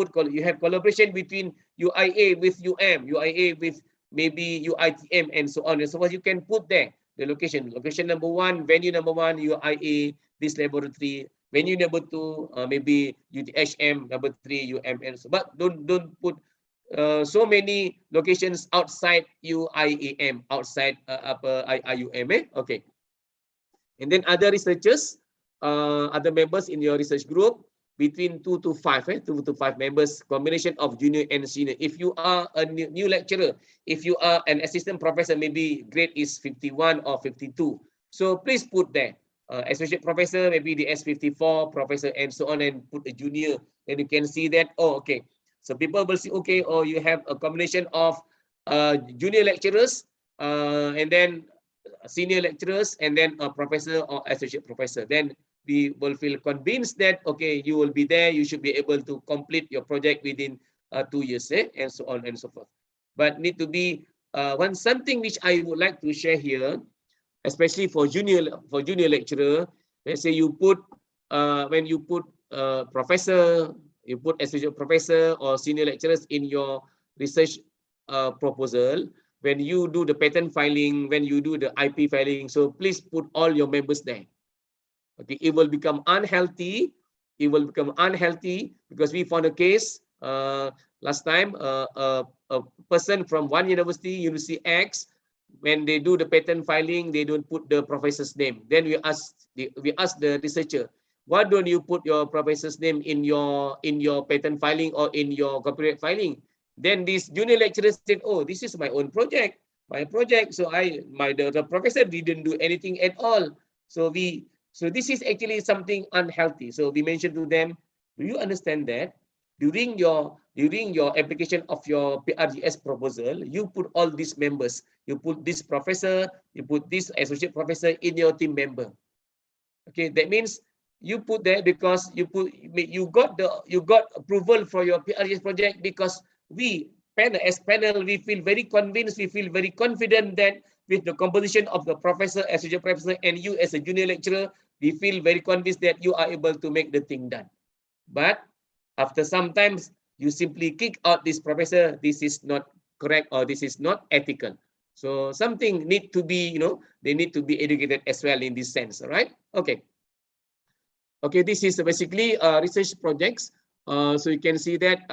have collaboration between UIA with UIA with maybe UiTM and so on and so forth. You can put there the location. Location number 1, venue number 1, UIA, this laboratory. Venue number 2, maybe UTHM, number 3, UMN. So, but don't put so many locations outside UIAM, outside IUM. Okay. And then other researchers, other members in your research group, between 2 to 5, 2 to 5 members, combination of junior and senior. If you are a new lecturer, if you are an assistant professor, maybe grade is 51 or 52. So please put there. Associate professor, maybe the S54, professor, and so on, and put a junior. Then you can see that, oh, okay. So people will see, okay, oh, you have a combination of junior lecturers, and then senior lecturers, and then a professor or associate professor. Then we will feel convinced that, okay, you will be there, you should be able to complete your project within 2 years, and so on and so forth. But need to be something which I would like to share here, especially for junior lecturer. Let's say you put when you put professor, you put associate professor or senior lecturers in your research proposal. When you do the patent filing, when you do the IP filing, so please put all your members there. Okay, it will become unhealthy. It will become unhealthy because we found a case last time. A person from one university, University X, when they do the patent filing, they don't put the professor's name. Then we ask the researcher, why don't you put your professor's name in your patent filing or in your copyright filing? Then this junior lecturer said, oh, this is my own project, So the professor didn't do anything at all. So this is actually something unhealthy. So we mentioned to them, do you understand that during your application of your PRGS proposal, you put all these members, you put this professor, you put this associate professor in your team member. Okay, that means you put there because you got approval for your PRGS project because we panel, we feel very convinced, we feel very confident that with the composition of the professor, associate professor, and you as a junior lecturer, we feel very convinced that you are able to make the thing done. But after sometimes you simply kick out this professor, this is not correct or this is not ethical. So something need to be, they need to be educated as well in this sense, all right? Okay. Okay, this is basically research projects. So you can see that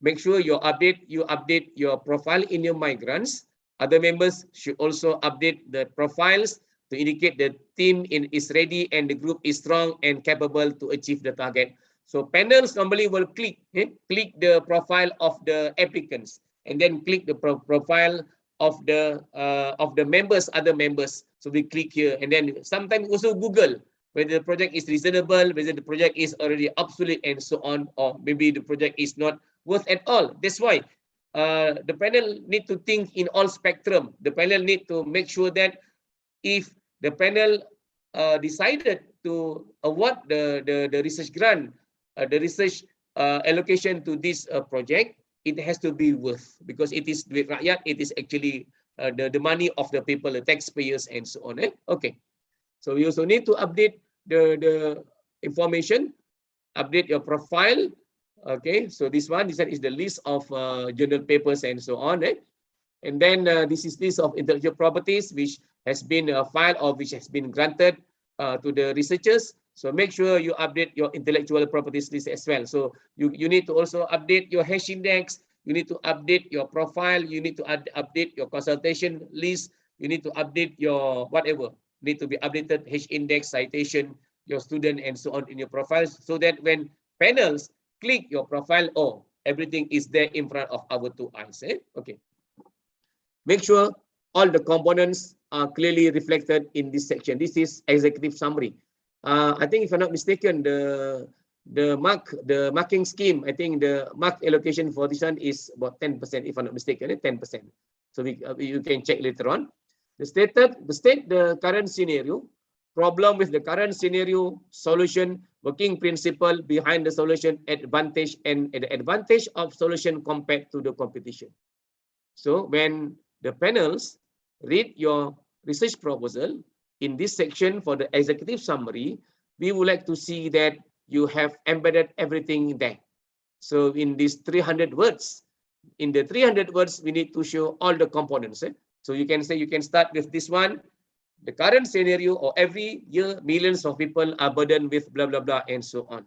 make sure you update your profile in your migrants. Other members should also update the profiles to indicate the team is ready and the group is strong and capable to achieve the target. So panels normally will click the profile of the applicants and then click the profile of the members, other members. So we click here and then sometimes also Google whether the project is reasonable, whether the project is already obsolete and so on, or maybe the project is not worth at all. That's why the panel need to think in all spectrum. The panel need to make sure that if the panel decided to award the research grant, the research allocation to this project, it has to be worth because it is with rakyat, it is actually the money of the people, the taxpayers and so on. Okay. So you also need to update the information, update your profile. Okay, so this is the list of journal papers and so on. And then this is list of intellectual properties which has been filed or which has been granted to the researchers. So make sure you update your intellectual properties list as well. So you need to also update your hash index. You need to update your profile. You need to update your consultation list. You need to update your whatever. Need to be updated, H index, citation, your student, and so on in your profiles, so that when panels click your profile, oh, everything is there in front of our two eyes. Okay. Make sure all the components are clearly reflected in this section. This is executive summary. I think if I'm not mistaken, the marking scheme, I think the mark allocation for this one is about 10%, if I'm not mistaken, 10%. So you can check later on. State the current scenario, problem with the current scenario, solution, working principle behind the solution, advantage, and the advantage of solution compared to the competition. So when the panels read your research proposal, in this section for the executive summary, we would like to see that you have embedded everything there. So in these 300 words, in the 300 words, we need to show all the components. So you can say, you can start with this one, the current scenario, or every year, millions of people are burdened with blah, blah, blah, and so on.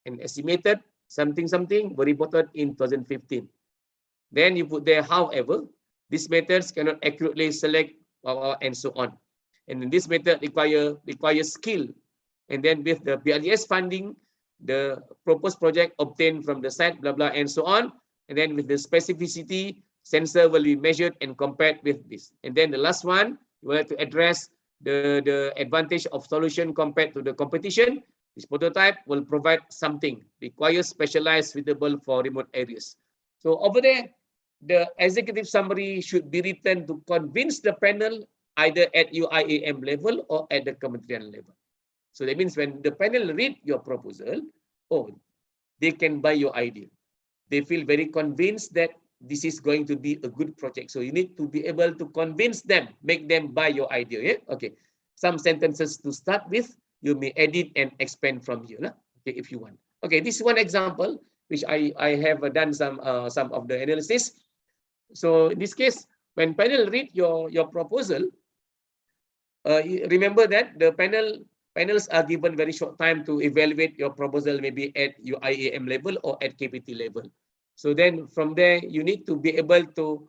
And estimated something, were reported in 2015. Then you put there, however, these methods cannot accurately select and so on. And this method requires skill. And then with the PRGS funding, the proposed project obtained from the site, blah, blah, and so on. And then with the specificity, sensor will be measured and compared with this. And then the last one, you will have to address the advantage of solution compared to the competition. This prototype will provide something, requires specialized suitable for remote areas. So over there, the executive summary should be written to convince the panel either at UiTM level or at the kementerian level. So that means when the panel read your proposal, oh, they can buy your idea. They feel very convinced that this is going to be a good project. So you need to be able to convince them, make them buy your idea. Yeah? Okay. Some sentences to start with, you may edit and expand from here. Okay, if you want. Okay, this is one example which I have done some of the analysis. So in this case, when panel read your proposal, remember that the panels are given very short time to evaluate your proposal, maybe at UiTM level or at KPT level. So then from there, you need to be able to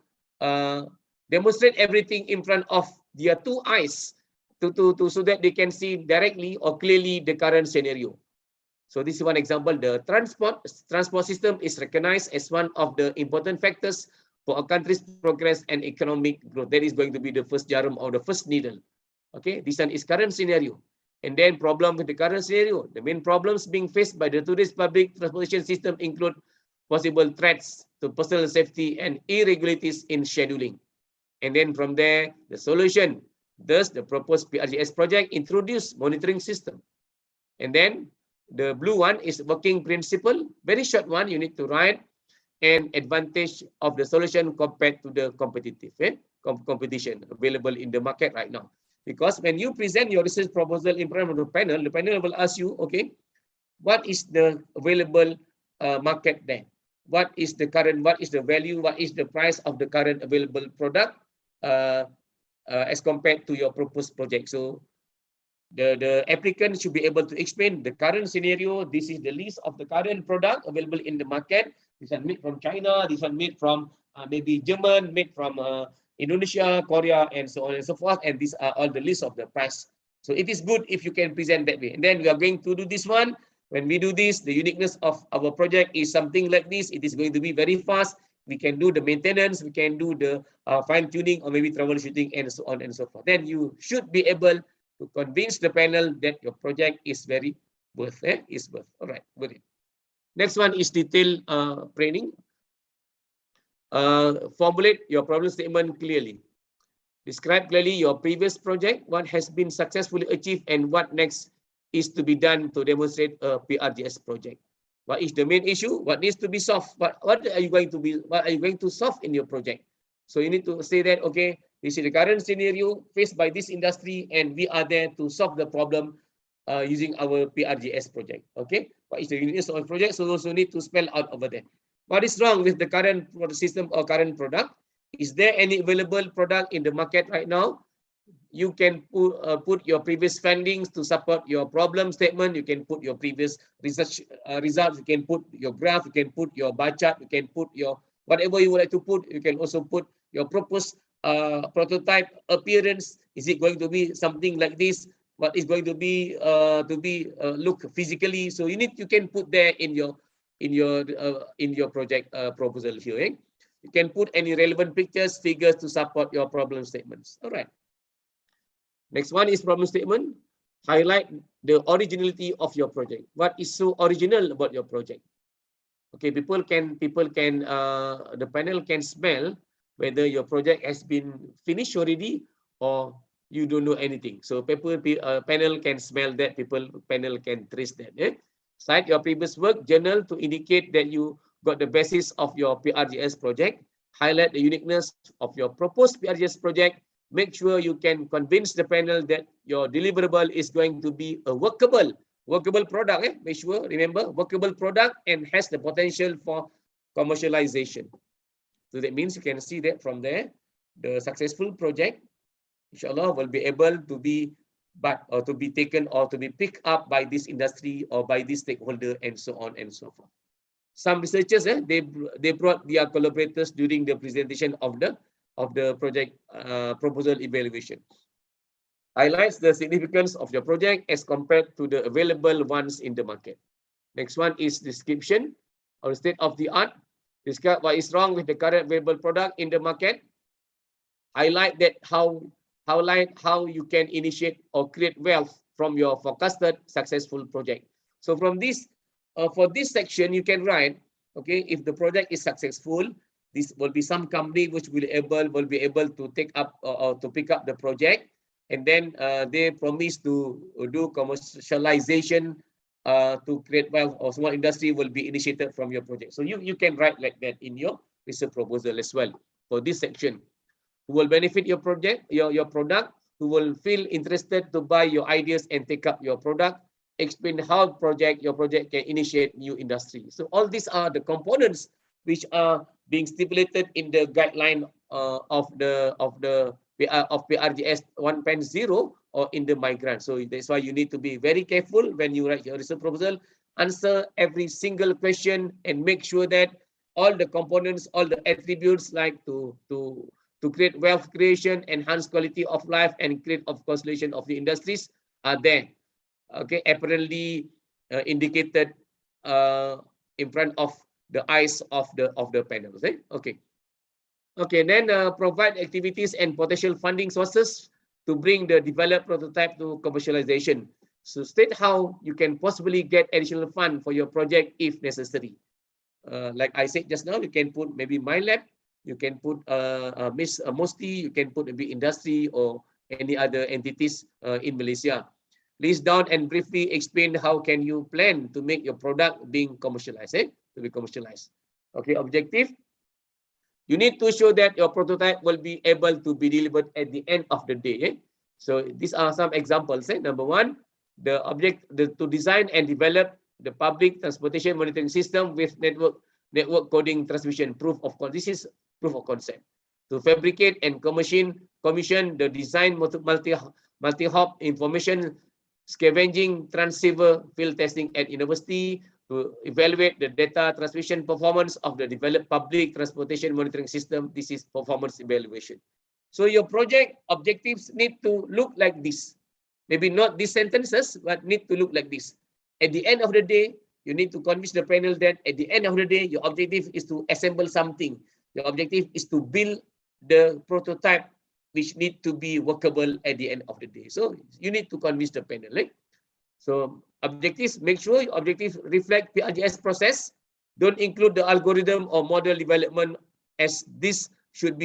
demonstrate everything in front of their two eyes so that they can see directly or clearly the current scenario. So this is one example. The transport system is recognized as one of the important factors for a country's progress and economic growth. That is going to be the first jarum or the first needle. Okay, this one is current scenario. And then problem with the current scenario. The main problems being faced by the today's public transportation system include possible threats to personal safety and irregularities in scheduling. And then from there, the solution. Thus, the proposed PRGS project introduced monitoring system. And then the blue one is working principle. Very short one, you need to write an advantage of the solution compared to the competitive competition available in the market right now. Because when you present your research proposal in front of the panel will ask you, okay, what is the available market there? What is the current, what is the value, what is the price of the current available product as compared to your proposed project? So the applicant should be able to explain the current scenario. This is the list of the current product available in the market. This one made from China, this one made from maybe German, made from Indonesia, Korea, and so on and so forth. And these are all the list of the price. So it is good if you can present that way. And then we are going to do this one. When we do this, the uniqueness of our project is something like this. It is going to be very fast. We can do the maintenance, we can do the fine tuning or maybe troubleshooting and so on and so forth. Then you should be able to convince the panel that your project is very worth. All right, good. Next one is detailed training. Formulate your problem statement clearly. Describe clearly your previous project, what has been successfully achieved, and what next is to be done to demonstrate a PRGS project. What is the main issue? What needs to be solved? What are you going to solve in your project? So you need to say that, okay, this is the current scenario faced by this industry, and we are there to solve the problem using our PRGS project. Okay, what is the uniqueness of the project? So also need to spell out over there. What is wrong with the current system or current product? Is there any available product in the market right now? You can put your previous findings to support your problem statement. You can put your previous research results. You can put your graph. You can put your bar chart. You can put your whatever you would like to put. You can also put your proposed prototype appearance. Is it going to be something like this? What is going to be look physically? So you can put there in your project proposal here. Eh? You can put any relevant pictures, figures to support your problem statements. All right. Next one is problem statement. Highlight the originality of your project. What is so original about your project? Okay, the panel can smell whether your project has been finished already or you don't know anything. So panel can smell that, panel can trace that. Eh? Cite your previous work journal to indicate that you got the basis of your PRGS project. Highlight the uniqueness of your proposed PRGS project. Make sure you can convince the panel that your deliverable is going to be a workable product. Eh? Make sure, remember, workable product and has the potential for commercialization. So that means you can see that from there, the successful project, inshallah, will be able to be taken or to be picked up by this industry or by this stakeholder and so on and so forth. Some researchers, they brought their collaborators during the presentation of the project proposal evaluation. highlights the significance of your project as compared to the available ones in the market. Next one is description or state of the art. Describe what is wrong with the current available product in the market. Highlight that how you can initiate or create wealth from your forecasted successful project. So from this, for this section, you can write, okay, if the project is successful, this will be some company which will be able to take up or to pick up the project, and then they promise to do commercialization to create wealth, or small industry will be initiated from your project. So you can write like that in your research proposal as well for this section. Who will benefit your project, your product, who will feel interested to buy your ideas and take up your product, explain how your project can initiate new industry. So all these are the components which are being stipulated in the guideline of PRGS 1.0 or in the migrant. So that's why you need to be very careful when you write your research proposal. Answer every single question and make sure that all the components, all the attributes like to create wealth creation, enhance quality of life, and create consolidation of the industries are there. Okay, apparently indicated in front of the eyes of the panel. Okay. Okay, then provide activities and potential funding sources to bring the developed prototype to commercialization. So state how you can possibly get additional fund for your project if necessary. Like I said just now, you can put maybe MyLab, you can put MOSTI, you can put maybe industry or any other entities in Malaysia. List down and briefly explain how can you plan to make your product being commercialized, to be commercialized. Okay, objective. You need to show that your prototype will be able to be delivered at the end of the day. So these are some examples. Number one, to design and develop the public transportation monitoring system with network coding transmission proof of concept. This is proof of concept. To fabricate and commission the design multi-hop information scavenging transceiver field testing at university, to evaluate the data transmission performance of the developed public transportation monitoring system. This is performance evaluation. So your project objectives need to look like this. Maybe not these sentences, but need to look like this. At the end of the day, you need to convince the panel that at the end of the day, your objective is to assemble something. Your objective is to build the prototype which need to be workable at the end of the day. So you need to convince the panel. Right? So objectives, make sure your objectives reflect PRGS process. Don't include the algorithm or model development, as this should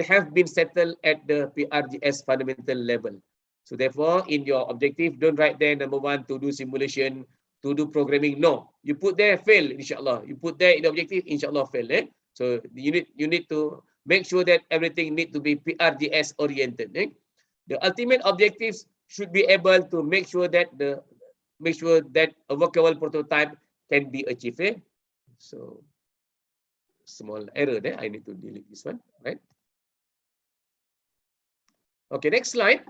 have been settled at the PRGS fundamental level. So therefore, in your objective, don't write there number one to do simulation, to do programming. No, you put there fail, inshallah. You put there in the objective, inshallah fail. So you need to make sure that everything need to be PRGS oriented. The ultimate objectives should be able to make sure that a workable prototype can be achieved. So small error there. I need to delete this one, right? Okay, next slide.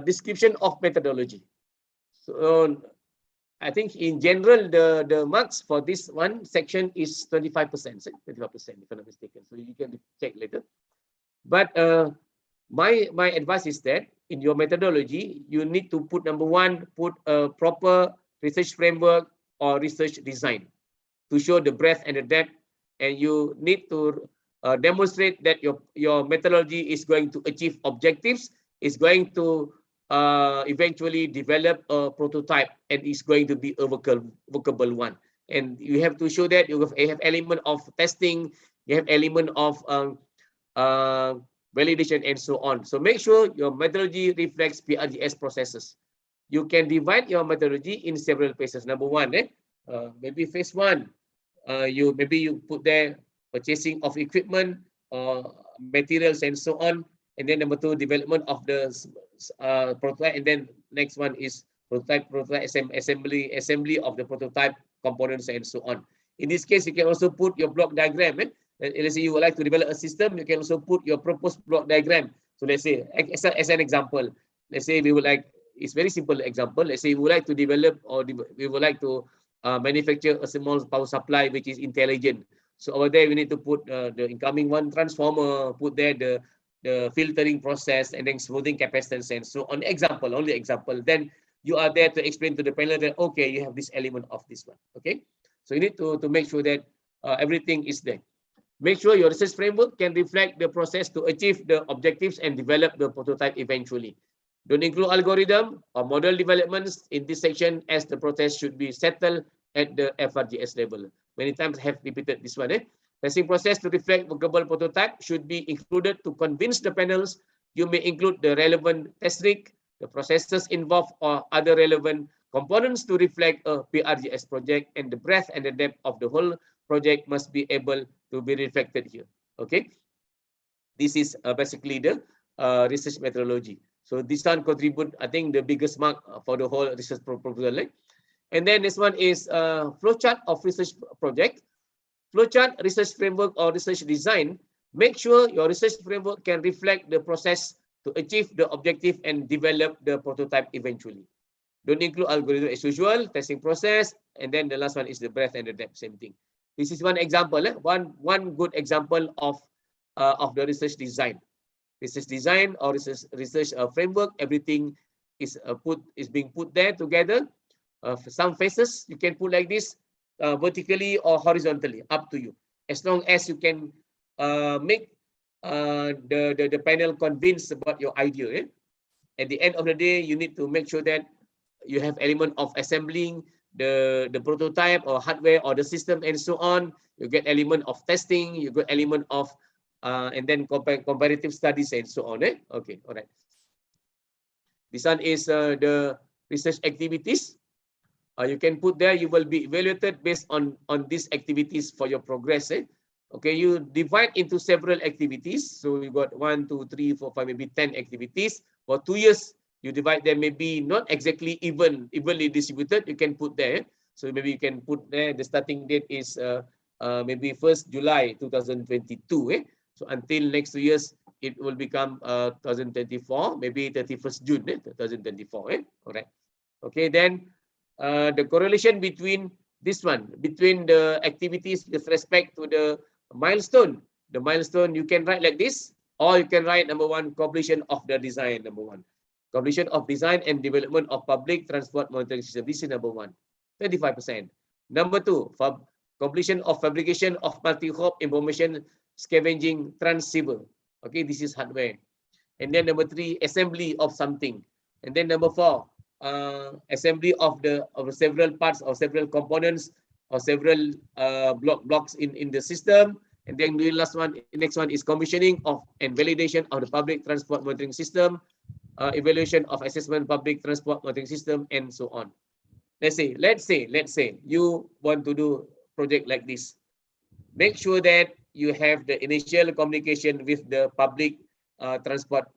Description of methodology. So I think in general the marks for this one section is 25%, 25% if I'm not mistaken. So you can check later. But my advice is that in your methodology, you need to put number one, put a proper research framework or research design to show the breadth and the depth, and you need to demonstrate that your methodology is going to achieve objectives, is going to eventually develop a prototype, and is going to be a workable one. And you have to show that you have element of testing, you have element of validation, and so on. So make sure your methodology reflects PRGS processes. You can divide your methodology in several phases. Number one, maybe phase one, you put there purchasing of equipment or materials and so on. And then number two, development of the prototype. And then next one is prototype assembly of the prototype components and so on. In this case, you can also put your block diagram. Let's say you would like to develop a system, you can also put your proposed block diagram. So let's say, as an example, let's say we would like, it's very simple example. Let's say we would like to develop or we would like to manufacture a small power supply which is intelligent. So over there, we need to put the incoming one transformer, put there the the filtering process, and then smoothing capacitance, and so on. Example, only example. Then you are there to explain to the panel that, okay, you have this element of this one. Okay, so you need to make sure that everything is there. Make sure your research framework can reflect the process to achieve the objectives and develop the prototype eventually. Don't include algorithm or model developments in this section, as the process should be settled at the FRGS level. Many times I have repeated this one. Testing process to reflect workable prototype should be included to convince the panels. You may include the relevant test rig, the processes involved, or other relevant components to reflect a PRGS project, and the breadth and the depth of the whole project must be able to be reflected here. Okay, this is basically the research methodology. So this one contribute, I think, the biggest mark for the whole research proposal. And then this one is flowchart of research project. Flowchart, research framework, or research design. Make sure your research framework can reflect the process to achieve the objective and develop the prototype eventually. Don't include algorithm as usual, testing process, and then the last one is the breadth and the depth, same thing. This is one example, one good example of the research design. Research design or research framework, everything is being put there together. Some phases you can put like this, vertically or horizontally, up to you. As long as you can make the panel convinced about your idea. At the end of the day, you need to make sure that you have element of assembling the prototype or hardware or the system and so on. You get element of testing, you get element of and then comparative studies and so on. Okay, all right. This one is the research activities. You can put there, you will be evaluated based on these activities for your progress. Okay, you divide into several activities. So you got 1, 2, 3, 4, 5, maybe 10 activities. For 2 years, you divide them, maybe not exactly evenly distributed. You can put there. So maybe you can put there, the starting date is maybe 1st July 2022. So until next 2 years, it will become 2024, maybe 31st June 2024. All right. Okay, then the correlation between this one, between the activities with respect to the milestone. The milestone you can write like this, or you can write number 1, completion of the design, number 1. Completion of design and development of public transport monitoring system. This is number 1, 25%. Number 2, completion of fabrication of multi-hop information scavenging transceiver. Okay, this is hardware. And then number 3, assembly of something. And then number 4, assembly of several parts or several components or several blocks in the system. And then the last one, next one is commissioning of and validation of the public transport monitoring system, evaluation of assessment public transport monitoring system, and so on. Let's say you want to do project like this. Make sure that you have the initial communication with the public transport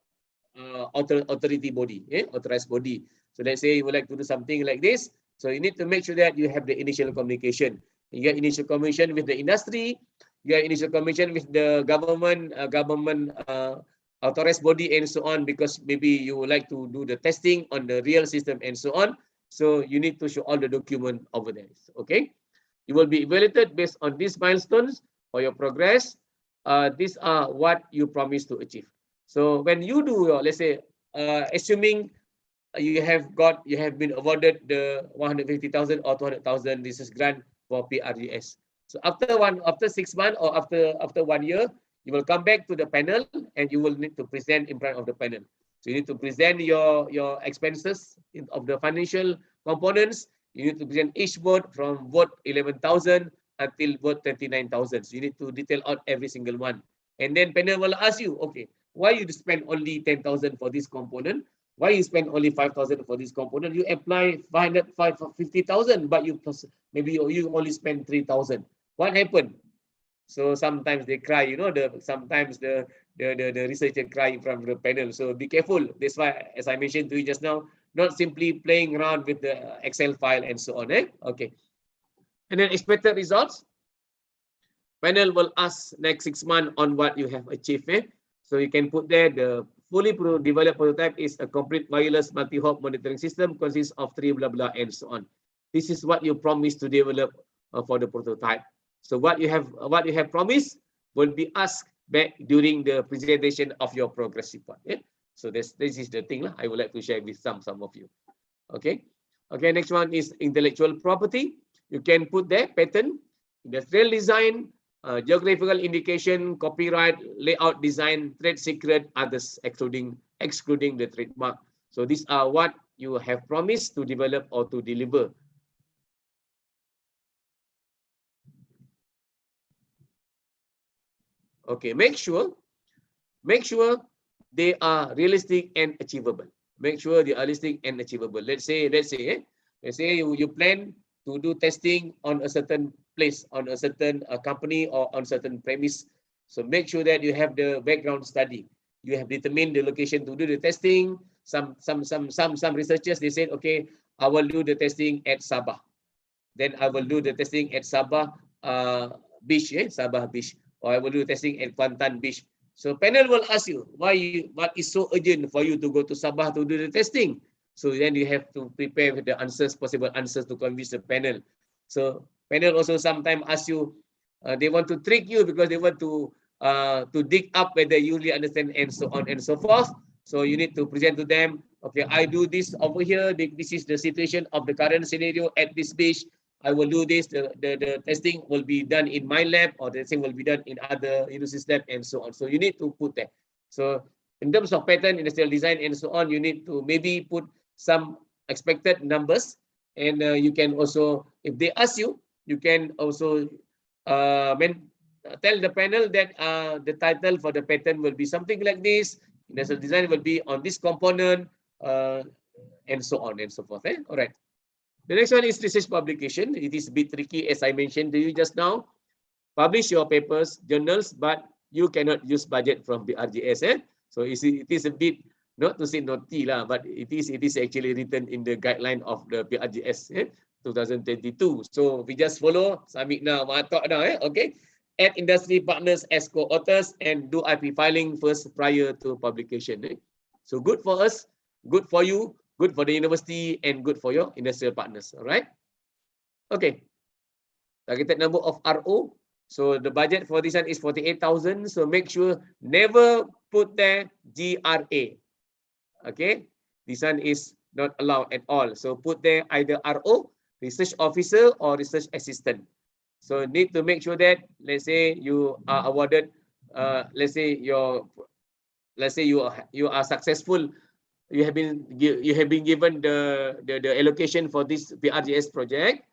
authority body, authorized body. So let's say you would like to do something like this. So you need to make sure that you have the initial communication. You get initial communication with the industry. You get initial communication with the government authorized body and so on, because maybe you would like to do the testing on the real system and so on. So you need to show all the document over there. Okay. You will be evaluated based on these milestones for your progress. These are what you promise to achieve. So when you do your, let's say, assuming you have been awarded the 150,000 or 200,000 research grant for PRGS. So after 6 months or after 1 year, you will come back to the panel and you will need to present in front of the panel. So you need to present your expenses of the financial components. You need to present each vote from vote 11,000 until vote 39,000. So you need to detail out every single one. And then panel will ask you, okay, why you spend only 10,000 for this component? Why you spend only 5,000 for this component? You apply 50,000, but maybe you only spend 3,000. What happened? So sometimes they cry, sometimes the researcher cry from the panel. So be careful. That's why, as I mentioned to you just now, not simply playing around with the Excel file and so on. Okay. And then expected results. Panel will ask next 6 months on what you have achieved. So you can put there the fully developed prototype is a complete wireless multi-hop monitoring system, consists of 3 blah blah and so on. This is what you promised to develop for the prototype. So what you have promised will be asked back during the presentation of your progress report. Yeah? So this is the thing I would like to share with some of you. Okay. Okay, next one is intellectual property. You can put there patent, industrial design, geographical indication, copyright, layout design, trade secret, others excluding the trademark. So these are what you have promised to develop or to deliver. Okay, make sure they are realistic and achievable. Make sure they are realistic and achievable. Let's say you plan to do testing on a certain place, on a certain company or on certain premise. So make sure that you have the background study. You have determined the location to do the testing. Some researchers, they said, okay, I will do the testing at Sabah. Then I will do the testing at Sabah beach, Sabah beach, or I will do testing at Kuantan beach. So panel will ask you, what is so urgent for you to go to Sabah to do the testing? So then you have to prepare with the answers, possible answers to convince the panel. So panel also sometimes ask you, they want to trick you because they want to dig up whether you really understand and so on and so forth. So you need to present to them, okay, I do this over here. This is the situation of the current scenario at this beach. I will do this. The testing will be done in my lab, or the testing will be done in other universities lab, and so on. So you need to put that. So in terms of pattern, industrial design, and so on, you need to maybe put some expected numbers, and you can also, if they ask you, you can also tell the panel that the title for the pattern will be something like this. Industrial design will be on this component, and so on and so forth. All right. The next one is research publication. It is a bit tricky, as I mentioned to you just now. Publish your papers, journals, but you cannot use budget from PRGS. So it is a bit, not to say naughty lah, but it is actually written in the guideline of the PRGS 2022. So we just follow, submit now, matok now. Okay. Add industry partners as co-authors and do IP filing first prior to publication. So good for us, good for you, good for the university, and good for your industrial partners. All right. Okay. Targeted number of RO. So the budget for this one is 48,000. So make sure never put there GRA. Okay. This one is not allowed at all. So put there either RO, research officer, or research assistant. So need to make sure that, let's say you are awarded, let's say you are successful. You have been given the allocation for this PRGS project.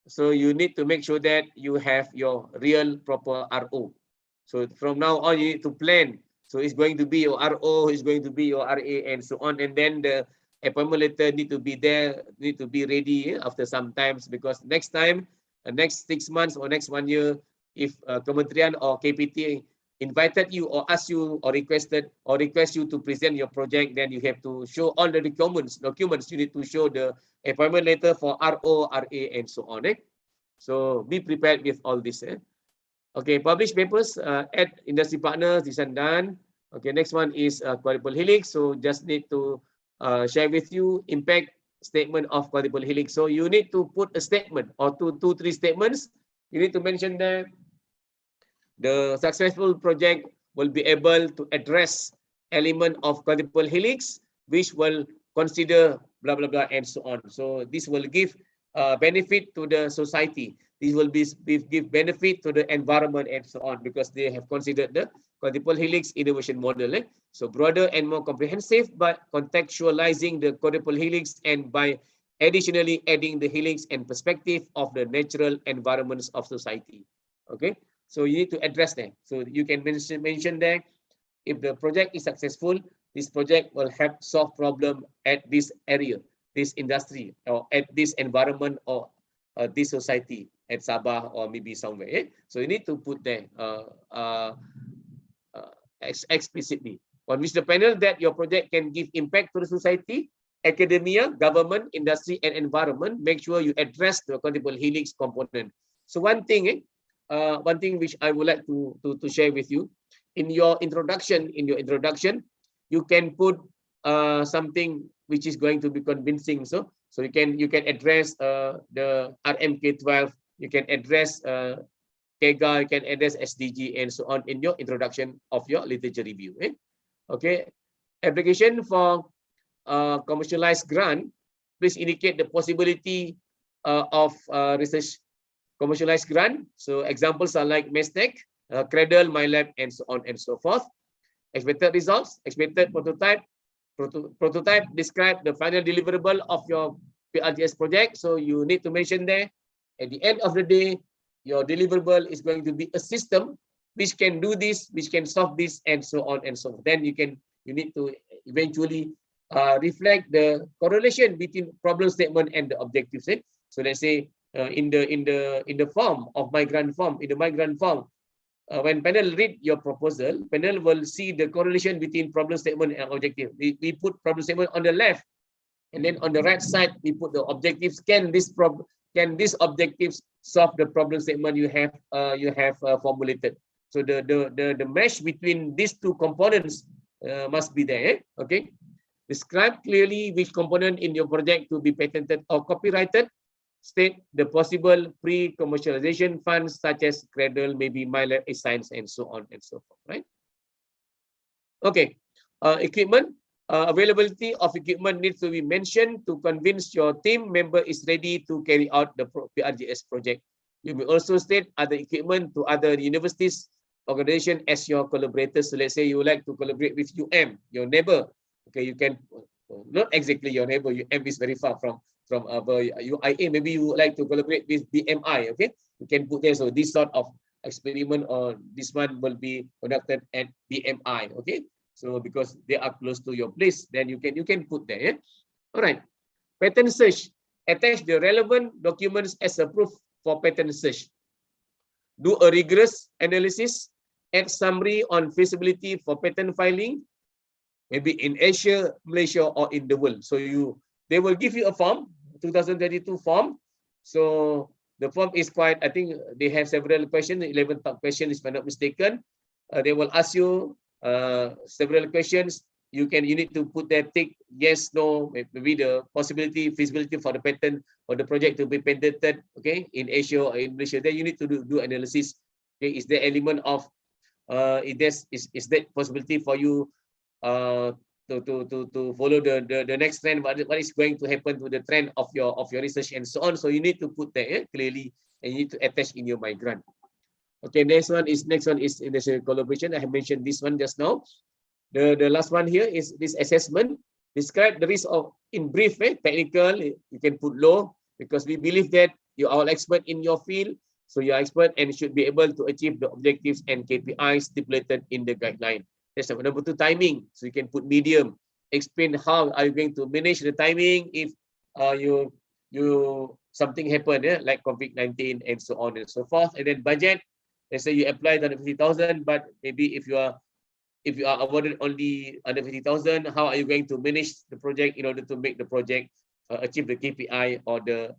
So you need to make sure that you have your real proper RO. So from now on, you need to plan. So it's going to be your RO, it's going to be your RA, and so on. And then the appointment letter need to be there, need to be ready after some times, because next time, next 6 months or next 1 year, if Kementerian or KPT invited you or asked you or request you to present your project, then you have to show all the documents. You need to show the appointment letter for RO, RA, and so on. So be prepared with all this. Okay, publish papers, add industry partners, this and done. Okay, next one is Quadruple Helix. So just need to share with you impact statement of Quadruple Helix. So you need to put a statement or two, 3 statements. You need to mention that the successful project will be able to address element of Quadruple Helix, which will consider blah, blah, blah, and so on. So this will give benefit to the society. This will give benefit to the environment and so on, because they have considered the Quadruple Helix innovation model. So broader and more comprehensive, but contextualizing the Quadruple Helix, and by additionally adding the helix and perspective of the natural environments of society. Okay, so you need to address that. So you can mention that if the project is successful, this project will help solve problem at this area, this industry, or at this environment, or this society at Sabah or maybe somewhere. So you need to put there explicitly. On which the panel that your project can give impact to the society, academia, government, industry, and environment. Make sure you address the Quadruple Helix component. So one thing which I would like to share with you, in your introduction, you can put something which is going to be convincing. So you can address the RMK12. You can address KEGA, you can address SDG and so on in your introduction of your literature review. Okay. Application for commercialized grant, please indicate the possibility of research commercialized grant. So examples are like MESTEC, Cradle, MyLab, and so on and so forth. Expected results, expected prototype. Prototype describe the final deliverable of your PRGS project. So you need to mention there, at the end of the day, your deliverable is going to be a system which can do this, which can solve this, and so on and so on. Then you need to eventually reflect the correlation between problem statement and the objectives. So let's say in the form of my grant form, when panel read your proposal, panel will see the correlation between problem statement and objective. We put problem statement on the left, and then on the right side we put the objectives. Can these objectives solve the problem statement you have formulated? So the mesh between these two components must be there. Okay. Describe clearly which component in your project to be patented or copyrighted. State the possible pre-commercialization funds such as Cradle, maybe MyLab, Science, and so on and so forth. Right? Okay. Equipment. Availability of equipment needs to be mentioned to convince your team member is ready to carry out the PRGS project. You may also state other equipment to other universities, organization as your collaborators. So let's say you would like to collaborate with your neighbor. Okay, you can, not exactly your neighbor, UM is very far from our UIA. Maybe you would like to collaborate with BMI. Okay, you can put there. So this sort of experiment or this one will be conducted at BMI. Okay. So because they are close to your place, then you can put there. Yeah? All right. Patent search. Attach the relevant documents as a proof for patent search. Do a rigorous analysis. Add summary on feasibility for patent filing. Maybe in Asia, Malaysia, or in the world. So they will give you a form, 2022 form. So the form is quite, I think they have several questions, 11 top questions if I'm not mistaken. They will ask you several questions. You need to put there, tick yes, no, maybe the possibility, feasibility for the patent or the project to be patented, okay, in Asia or in Malaysia. Then you need to do analysis. Okay, is there element of is that possibility for you to follow the next trend? What is going to happen to the trend of your research and so on? So you need to put that clearly, and you need to attach in your migrant. Okay, next one is international collaboration. I have mentioned this one just now. The last one here is this assessment. Describe the risk of, in brief, technical. You can put low, because we believe that you are an expert in your field. So you are expert and should be able to achieve the objectives and KPIs stipulated in the guideline. That's number 2, timing. So you can put medium. Explain how are you going to manage the timing if something happened, like COVID-19 and so on and so forth. And then budget. Let's say you apply 150,000, but maybe if you are awarded only 150,000, how are you going to manage the project in order to make the project achieve the KPI or the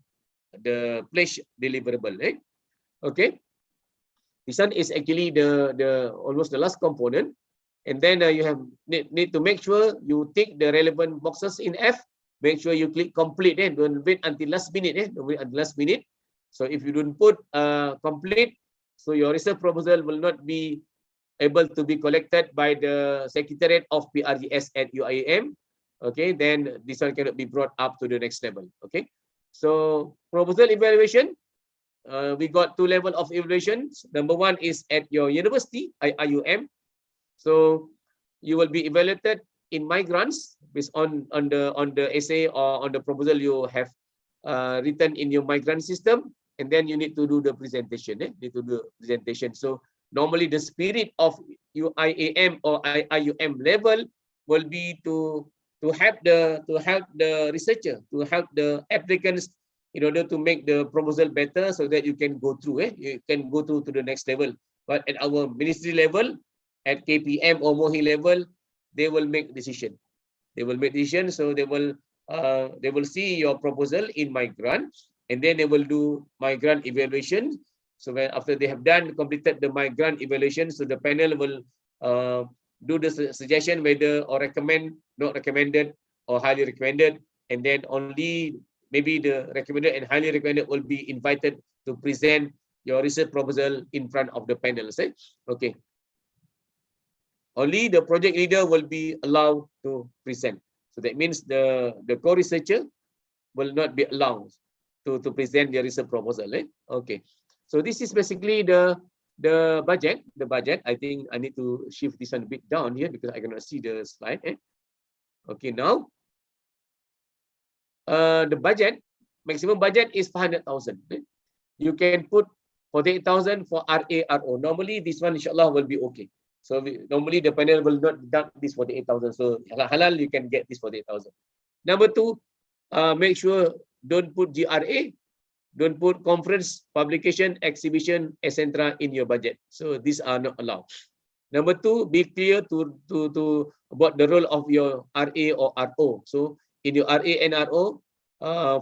pledge deliverable? Okay, this one is actually the almost the last component. And then you need to make sure you tick the relevant boxes in F. Make sure you click complete. Don't wait until last minute. Don't wait until last minute. So if you don't put complete, so your research proposal will not be able to be collected by the Secretariat of PRGS at UiTM. Okay, then this one cannot be brought up to the next level. Okay, so proposal evaluation. We got 2 levels of evaluations. Number 1 is at your university, IUM. So you will be evaluated in migrants based on the essay or on the proposal you have written in your migrant system, and then you need to do the presentation. So normally the spirit of UiTM or IUM level will be to help the researcher, to help the applicants in order to make the proposal better, so that you can go through. You can go through to the next level. But at our ministry level, at KPM or MOHE level, they will make decision. So they will see your proposal in migrant, and then they will do migrant evaluation. So when after they have completed the migrant evaluation, so the panel will do the suggestion whether or recommend, not recommended, or highly recommended, and then only maybe the recommended and highly recommended will be invited to present your research proposal in front of the panels. Okay. Only the project leader will be allowed to present. So that means the co-researcher will not be allowed to present their research proposal. Okay. So this is basically the budget. The budget. I think I need to shift this one a bit down here because I cannot see the slide. Okay, now the budget, maximum budget is 500,000. You can put 48,000 for RA, RO. Normally this one inshallah will be okay. So normally the panel will not deduct this 48,000. So halal you can get this 48,000. Number two, make sure don't put GRA, don't put conference, publication, exhibition, etc. in your budget. So these are not allowed. Number two, be clear to about the role of your RA or RO. So in your RA and RO,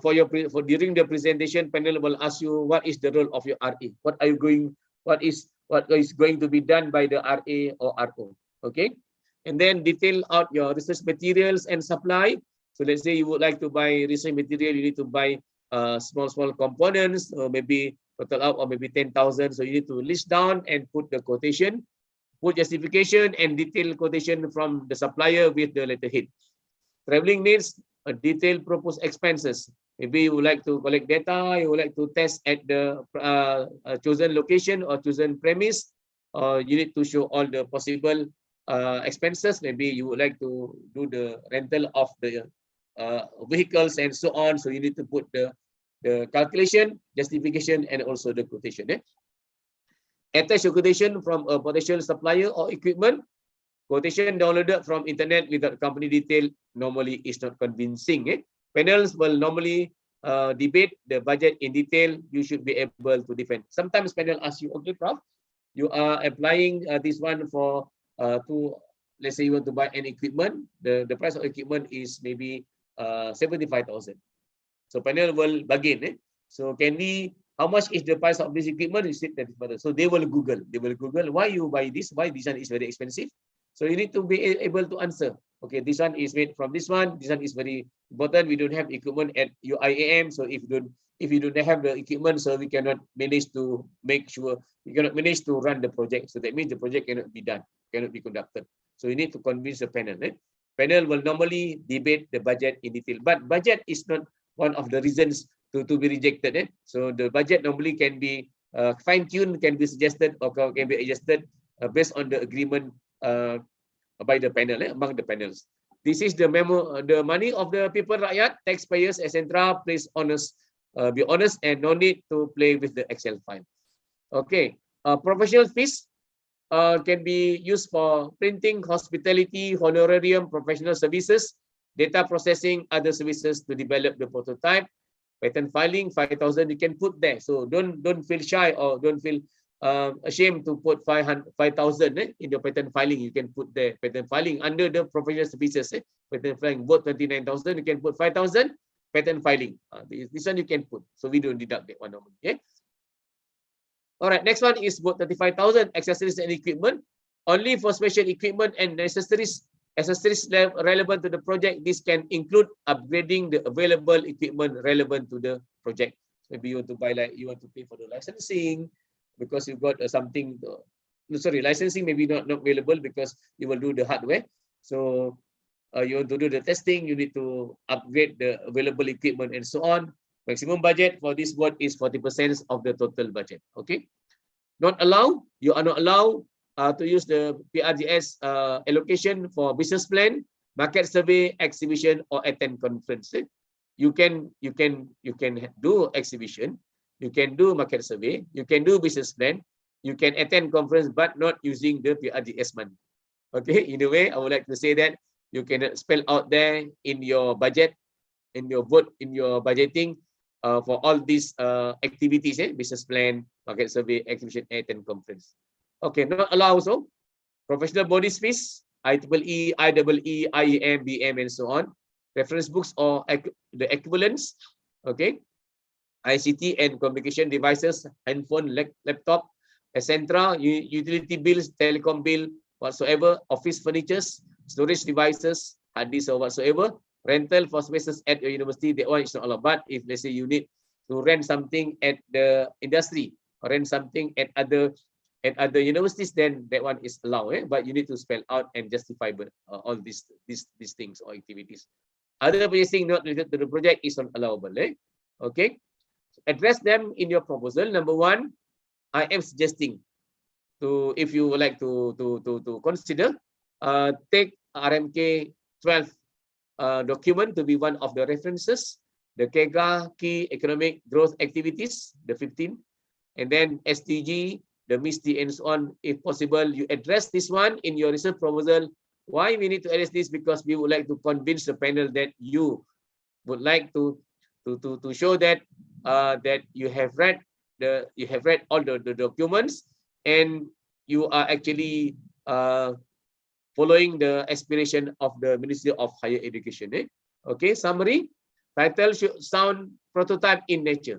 for during the presentation, panel will ask you what is the role of your RA. What is going to be done by the RA or RO. Okay, and then detail out your research materials and supply. So let's say you would like to buy research material, you need to buy small components, or maybe total out or maybe 10,000. So you need to list down and put the quotation, put justification and detailed quotation from the supplier with the letterhead. Traveling needs a detailed proposed expenses. Maybe you would like to collect data, you would like to test at the chosen location or chosen premise, or you need to show all the possible expenses. Maybe you would like to do the rental of the vehicles and so on. So you need to put the calculation, justification, and also the quotation. Attach a quotation from a potential supplier or equipment. Quotation downloaded from internet without company detail normally is not convincing. Panels will normally debate the budget in detail. You should be able to defend. Sometimes panel asks you, okay, Prof, you are applying this one for let's say you want to buy an equipment. The price of equipment is maybe 75,000. So panel will bargain. So can we? How much is the price of this equipment? You said that. So they will Google. They will Google why you buy this. Why this one is very expensive. So you need to be able to answer. Okay, this one is made from this one. This one is very important. We don't have equipment at UiTM. So if you don't have the equipment, so we cannot manage to make sure we cannot manage to run the project. So that means the project cannot be done, cannot be conducted. So you need to convince the panel. Panel will normally debate the budget in detail, but budget is not one of the reasons to be rejected. So the budget normally can be fine-tuned, can be suggested, or can be adjusted based on the agreement by the panel, among the panels. This is the memo, the money of the people, rakyat, taxpayers, etc. Please honest, be honest, and no need to play with the Excel file. Okay, professional fees can be used for printing, hospitality, honorarium, professional services, data processing, other services to develop the prototype. Patent filing 5,000 you can put there. So don't feel shy or don't feel ashamed to put 5,000 in the patent filing. You can put the patent filing under the professional services. Patent filing worth 29,000. You can put 5,000 patent filing. This one you can put. So we don't deduct that one normally. Okay. All right. Next one is worth 35,000 accessories and equipment. Only for special equipment and accessories relevant to the project. This can include upgrading the available equipment relevant to the project. Maybe you want to buy, like you want to pay for the licensing because you've got something. Licensing maybe not available because you will do the hardware. So you want to do the testing, you need to upgrade the available equipment and so on. Maximum budget for this board is 40% of the total budget. Okay. Not allowed. You are not allowed to use the PRGS allocation for business plan, market survey, exhibition, or attend conference. You can do exhibition, you can do market survey, you can do business plan, you can attend conference, but not using the PRGS money. Okay, in a way, I would like to say that you can spell out there in your budget, in your vote, in your budgeting for all these activities, business plan, market survey, exhibition, attend conference. Okay, not allowed also. Professional bodies fees, IEEE, IEEE, IEM, BM, and so on. Reference books or the equivalents. Okay. ICT and communication devices, handphone, laptop, etc. Utility bills, telecom bill, whatsoever. Office furnitures, storage devices, hard disk or whatsoever. Rental for spaces at your university, that one is not allowed. But if let's say you need to rent something at the industry, or rent something at other universities, then that one is allowed. But you need to spell out and justify all these things or activities. Other purchasing not related to the project is not allowable. Okay. Address them in your proposal. Number one, I am suggesting if you would like to consider, take RMK 12 document to be one of the references. The KEGA, Key Economic Growth Activities, the 15, and then SDG, the MISTI, and so on. If possible, you address this one in your research proposal. Why we need to address this? Because we would like to convince the panel that you would like to show that that you have read all the documents, and you are actually following the aspiration of the Ministry of Higher Education. Okay, summary. Title should sound prototype in nature.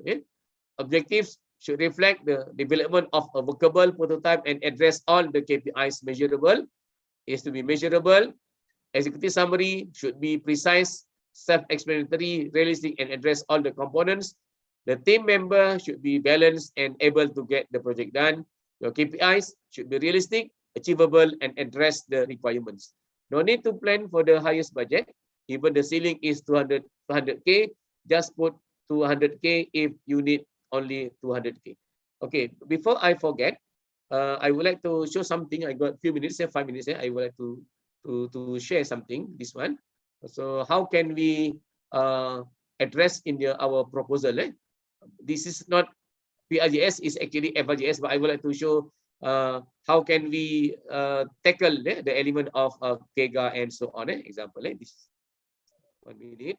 Objectives should reflect the development of a workable prototype and address all the KPIs measurable. Is to be measurable. Executive summary should be precise, self-explanatory, realistic, and address all the components. The team member should be balanced and able to get the project done. Your KPIs should be realistic, achievable, and address the requirements. No need to plan for the highest budget. Even the ceiling is 200K, just put 200K if you need only 200K. Okay, before I forget, I would like to show something. I got a few minutes, 5 minutes. I would like to share something, this one. So how can we address in our proposal? This is not PRGS, is actually FRGS, but I would like to show how can we tackle the element of KEGA and so on. Example, this 1 minute.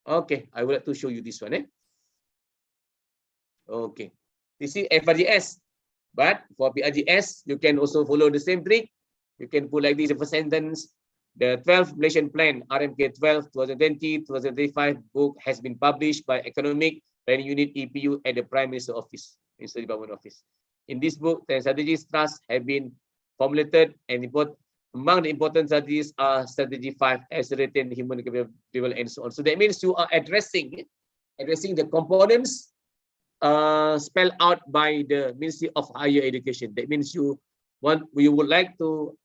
Okay, I would like to show you this one. Okay, this is FRGS, but for PRGS, you can also follow the same trick. You can put like this in a sentence. The 12th Malaysian Plan, RMK 12, 2020-2035 book has been published by Economic Planning Unit EPU at the Prime Minister Office, Minister Development Office. In this book, 10 strategies trusts have been formulated, and among the important strategies are strategy 5, accelerating human capital development, and so on. So that means you are addressing the components spelled out by the Ministry of Higher Education. That means you would like to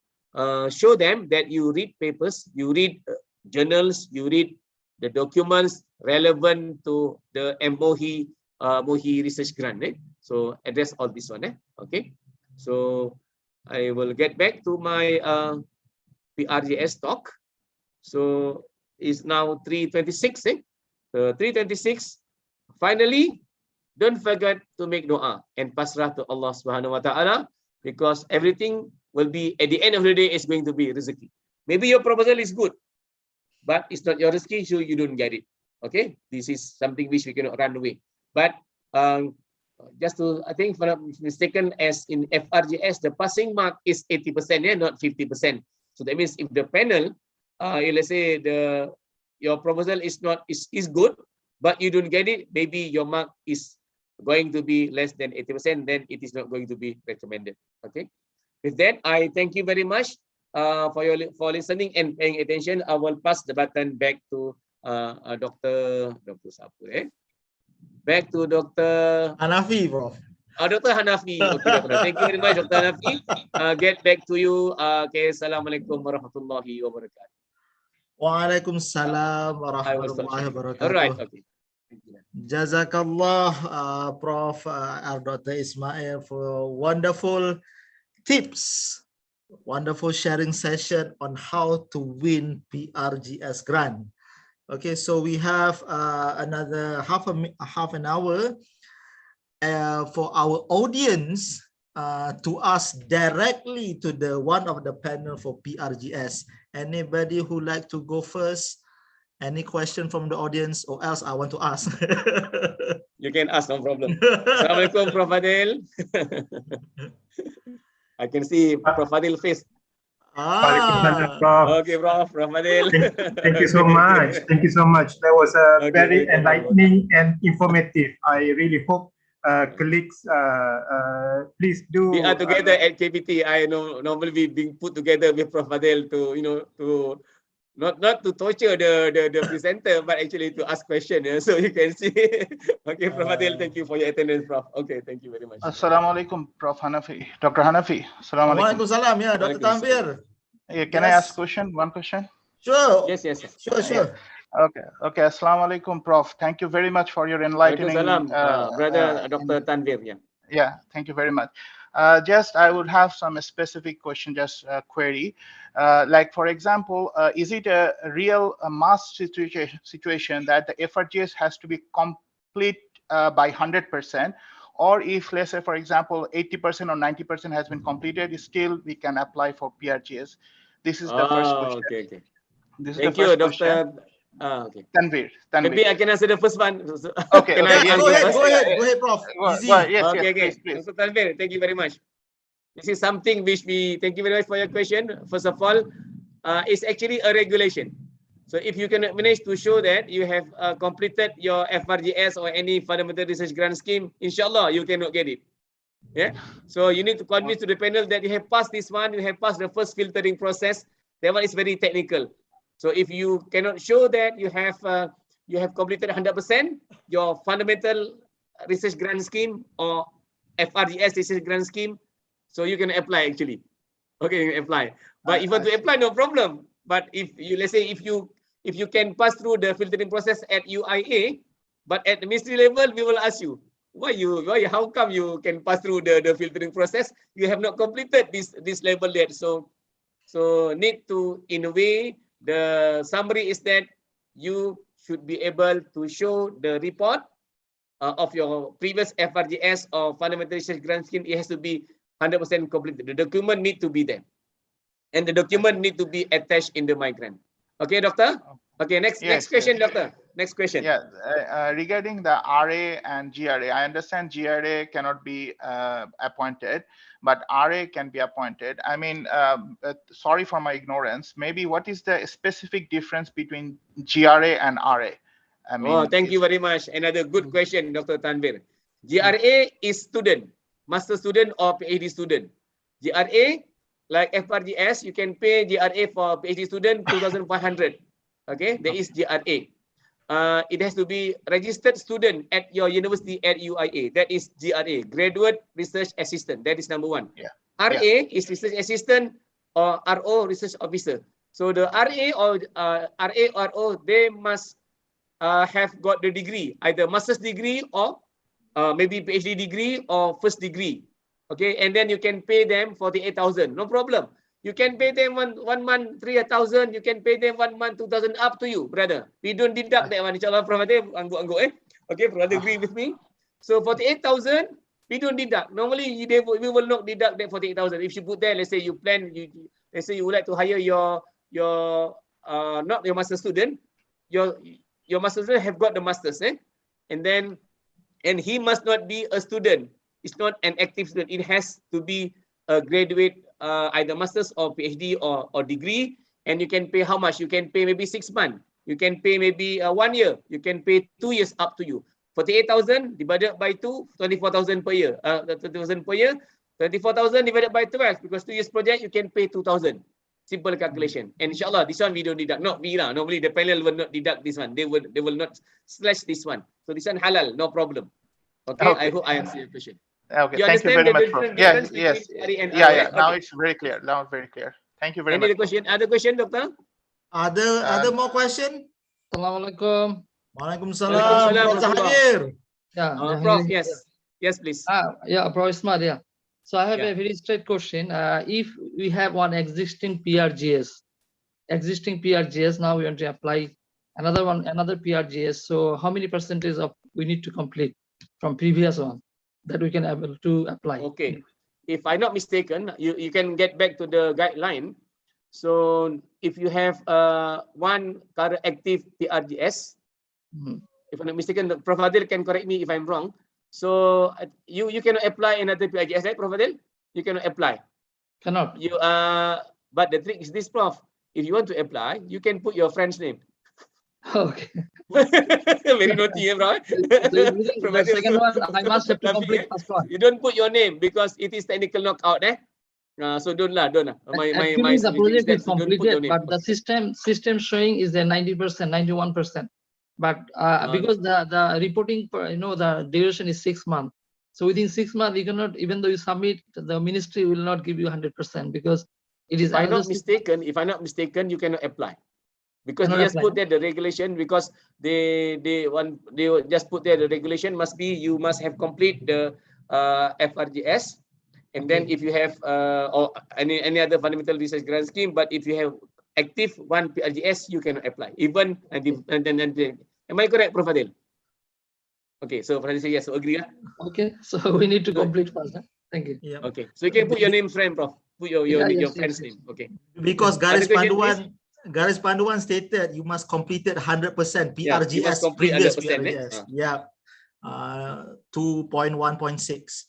show them that you read papers, you read journals, you read the documents relevant to the MOHE research grant. So address all this one. Okay, so I will get back to my PRGS talk. So it's now 3:26. 3:26. Finally, don't forget to make dua and pasrah to Allah Subhanahu Wa Taala, because everything will be at the end of the day is going to be rezeki. Maybe your proposal is good, but it's not your rezeki, so you don't get it. Okay, this is something which we cannot run away. But just to, I think, if I'm not mistaken, as in FRGS, the passing mark is 80%, not 50%. So that means if the panel, let's say your proposal is good, but you don't get it, maybe your mark is going to be less than 80%, then it is not going to be recommended. Okay. With that, I thank you very much for listening and paying attention. I will pass the baton back to Dr. Sapu. Back to Dr. Hanafi, Prof. Dr. Hanafi. Okay, Dr. Thank you very much, Dr. Hanafi. Get back to you. Okay, Assalamualaikum warahmatullahi wabarakatuh. Waalaikumsalam warahmatullahi wabarakatuh. All right. Okay. Jazakallah, Prof. Dr. Ismail, for wonderful tips, wonderful sharing session on how to win PRGS grant. Okay, so we have another half an hour for our audience to ask directly to the one of the panel for PRGS. Anybody who like to go first? Any question from the audience, or else I want to ask? You can ask, no problem. Assalamualaikum, Prof. Adil. I can see Prof. Adil face. Prof. Okay, Prof. Adil. Thank you so much. Thank you so much. That was very enlightening and informative. I really hope colleagues, please do. We are together at KPT. I know normally we being put together with Prof. Fadil to to not to torture the presenter, but actually to ask questions. Yeah? So you can see. Okay, Prof. Fadil, thank you for your attendance, Prof. Okay, thank you very much. Assalamualaikum, Prof. Hanafi. Dr. Hanafi. Assalamualaikum. Waalaikumsalam, yeah, Dr. Tanvir. Can I ask one question? Sure. Yes. Sure. Okay. Assalamualaikum, Prof. Thank you very much for your enlightening. Brother Dr. Tanvir. Yeah, thank you very much. Just I would have some specific question, just query. Like for example, is it a real mass situation that the FRGS has to be complete by 100%, or if let's say for example 80% or 90% has been completed, still we can apply for PRGS? This is the first question. Okay. This Thank is the you, first question. Dr. Okay. Tanvir. Maybe I can answer the first one. Okay. Can I Go answer ahead, first? go ahead, Prof. Easy. Yes, Okay. please. Dr. Tanvir, thank you very much. This is something which thank you very much for your question. First of all, it's actually a regulation. So if you can manage to show that you have completed your FRGS or any fundamental research grant scheme, inshallah, you cannot get it. Yeah. So you need to convince to the panel that you have passed this one, you have passed the first filtering process. That one is very technical. So if you cannot show that you have completed 100% your fundamental research grant scheme or FRGS research grant scheme, so you can apply actually. Okay, you can apply. But if you want to apply, no problem. But if you, let's say if you can pass through the filtering process at UIA, but at the ministry level, we will ask you how come you can pass through the filtering process? You have not completed this level yet. So need to, in a way, the summary is that you should be able to show the report of your previous FRGS or fundamental research grant scheme. It has to be 100% completed. The document need to be there, and the document need to be attached in the migrant. Okay, doctor. Okay, next question, doctor. Next question. Yeah, regarding the RA and GRA, I understand GRA cannot be appointed, but RA can be appointed. I mean, sorry for my ignorance. Maybe what is the specific difference between GRA and RA? I mean, thank you very much. Another good question, Dr. Tanvir. GRA is student, master student or PhD student. GRA, like FRGS, you can pay GRA for PhD student 2,500. Okay, that is GRA. It has to be registered student at your university at UIA. That is GRA, Graduate Research Assistant. That is number one. Yeah. RA is Research Assistant or RO, Research Officer. So the RA or RO, they must have got the degree, either master's degree or maybe PhD degree or first degree. Okay, and then you can pay them 48,000. No problem. You can pay them one month 3,000. You can pay them 1 month 2,000. Up to you, brother. We don't deduct that one. Inshallah, Prof. Okay, brother, agree with me. So 48,000, we don't deduct. Normally, we will not deduct that 48,000. If you put there, let's say you plan, let's say you would like to hire your not your master student, your master student have got the masters, and he must not be a student. It's not an active student. It has to be a graduate, either master's or PhD or degree. And you can pay how much? You can pay maybe 6 months. You can pay maybe 1 year. You can pay 2 years, up to you. 48,000 divided by 2, 24,000 per year. 20,000 per year. 24,000 divided by 12, because 2 years project, you can pay 2,000. Simple calculation. And inshallah, this one we don't deduct. Not we lah. Normally the panel will not deduct this one. They will not slash this one. So this one halal, no problem. Okay. I hope I answer your question. Okay, You thank you very much, Prof. Yes. Now it's very clear. Thank you very much. Other question, doctor? Other more question? Assalamualaikum. Waalaikumsalam. Prof. Zahir. Yeah, Prof, yes, please. Prof. Ismail, yeah. So I have a very straight question. If we have one existing PRGS, now we want to apply another PRGS. So how many percentage of we need to complete from previous one that we can able to apply? Okay. If I'm not mistaken, you can get back to the guideline. So if you have one current active PRGS, if I'm not mistaken, Prof. Adil can correct me if I'm wrong. So you cannot apply another PRGS, right, Prof. Adil? You cannot apply. Cannot. But the trick is this, Prof. If you want to apply, you can put your friend's name. Okay. Very naughty, bro. The second one, I must have to complete first one. You don't put your name because it is technical knockout, so don't lah. Actually, the project is don't put your completed, name. but the system showing is a 90%, 91%. But because the reporting, the duration is 6 months. So within 6 months, you cannot, even though you submit, the ministry will not give you 100% because it is. If I'm not mistaken, you cannot apply. Because they just put there the regulation, because they just put there the regulation must be you must have complete the FRGS, and then if you have or any other fundamental research grant scheme, but if you have active one PRGS, you cannot apply. Even and then am I correct, Prof. Adil? Okay, so Prof. Adil say yes, so agree. Okay, so we need to complete first. Thank you. Yeah. Okay, so you can put your name, friend, Prof. Put your friend's name. Okay. Because Garis Panduan stated you must complete it 100% PRGS, you must complete previous 100%, PRGS. Yeah. 2.1.6.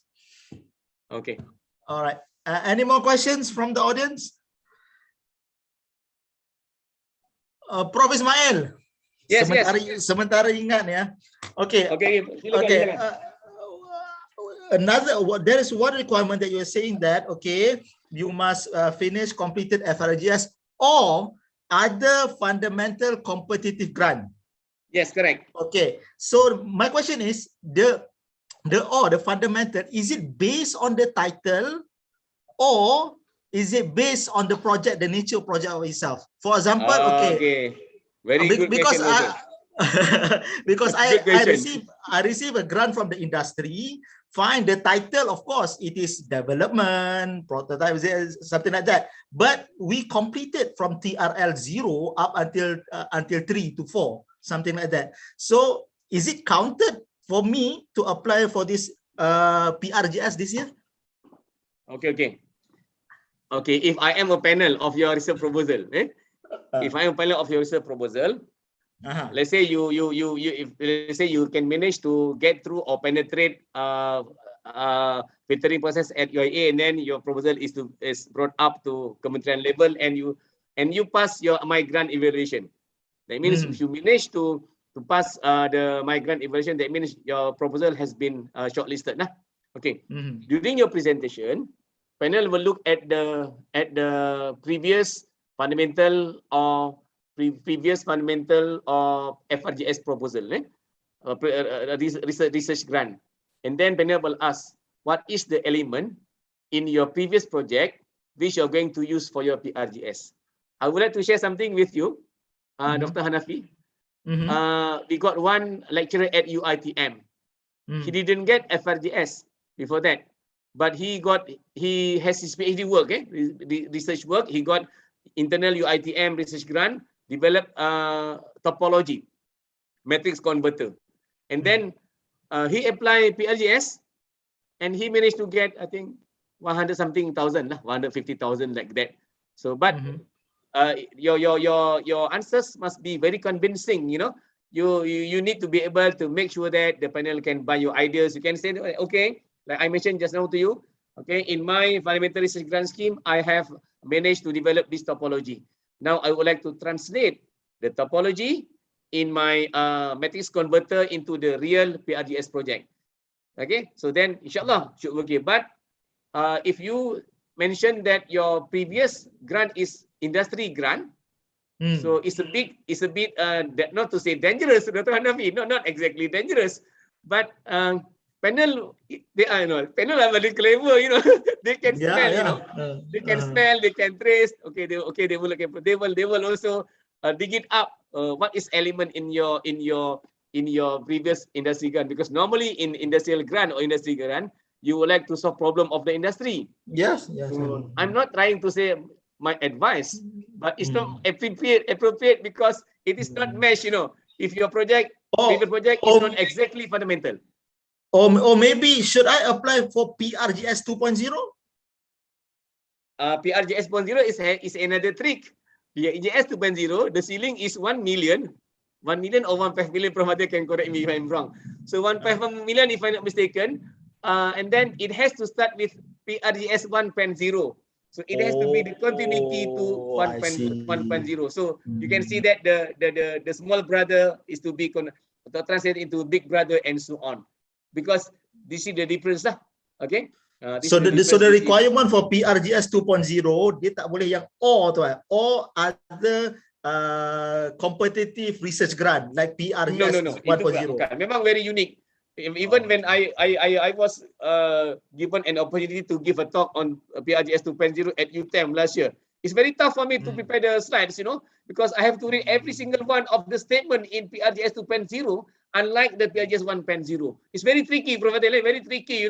Okay. All right. Any more questions from the audience? Prof. Ismail. Yes, sementara ingat ya. Okay. Okay. Okay. There is one requirement that you are saying that you must finish completed FRGS or other fundamental competitive grant. Yes, correct. Okay. So my question is the fundamental, is it based on the title or is it based on the project, the nature of project itself? For example, very good because question. Because I receive a grant from the industry. Fine, the title, of course, it is development, prototype, something like that. But we completed from TRL 0 up until 3 to 4, something like that. So is it counted for me to apply for this PRGS this year? Okay. If I am a panel of your research proposal, if I am a panel of your research proposal, let's say let's say you can manage to get through or penetrate filtering process at UIA, and then your proposal is brought up to Kementerian level, and you pass your grant evaluation. That means if you manage to pass the grant evaluation, that means your proposal has been shortlisted. Okay. During your presentation, panel will look at the previous fundamental or FRGS proposal, research grant, and then panel will ask what is the element in your previous project which you're going to use for your PRGS. I would like to share something with you, Dr. Hanafi. We got one lecturer at UiTM. He didn't get FRGS before that, but he has his PhD work, research work. He got internal UiTM research grant, developed topology, matrix converter. And then he applied PRGS and he managed to get, I think, 100-something thousand, 150,000 like that. So, but your answers must be very convincing, You need to be able to make sure that the panel can buy your ideas. You can say, okay, like I mentioned just now to you, okay, in my fundamental research grant scheme, I have managed to develop this topology. Now I would like to translate the topology in my matrix converter into the real PRGS project. Okay, so then inshallah should work here. But if you mention that your previous grant is industry grant, so it's a bit not to say dangerous, Dr. Hanafi, not exactly dangerous, but panel panel are very clever, they can smell, they can smell, they can trace. Okay, they will also dig it up. What is element in your previous industry grant? Because normally in industrial grant or industry grant, you would like to solve problem of the industry. Yes. So I'm not trying to say my advice, but it's not appropriate because it is not mesh, if your previous project is not exactly fundamental. Or maybe should I apply for PRGS 2.0? PRGS 2.0 is another trick. PRGS 2.0, the ceiling is 1 million. 1 million or 1.5 million, Prof. Adil can correct me if I'm wrong. So 1.5 million, if I'm not mistaken. And then it has to start with PRGS 1.0. So it has to be the continuity to I see. 1.0. So you can see that the small brother is to be translated into big brother and so on. Because this is the difference lah. Okay. So the requirement for PRGS 2.0 dia tak boleh yang or tu or other competitive research grant like PRGS no. 1.0. Memang very unique. Even when I was given an opportunity to give a talk on PRGS 2.0 at UiTM last year, it's very tough for me to prepare the slides, because I have to read every single one of the statement in PRGS 2.0, unlike the PRGS 1.0. It's very tricky, Professor, very tricky,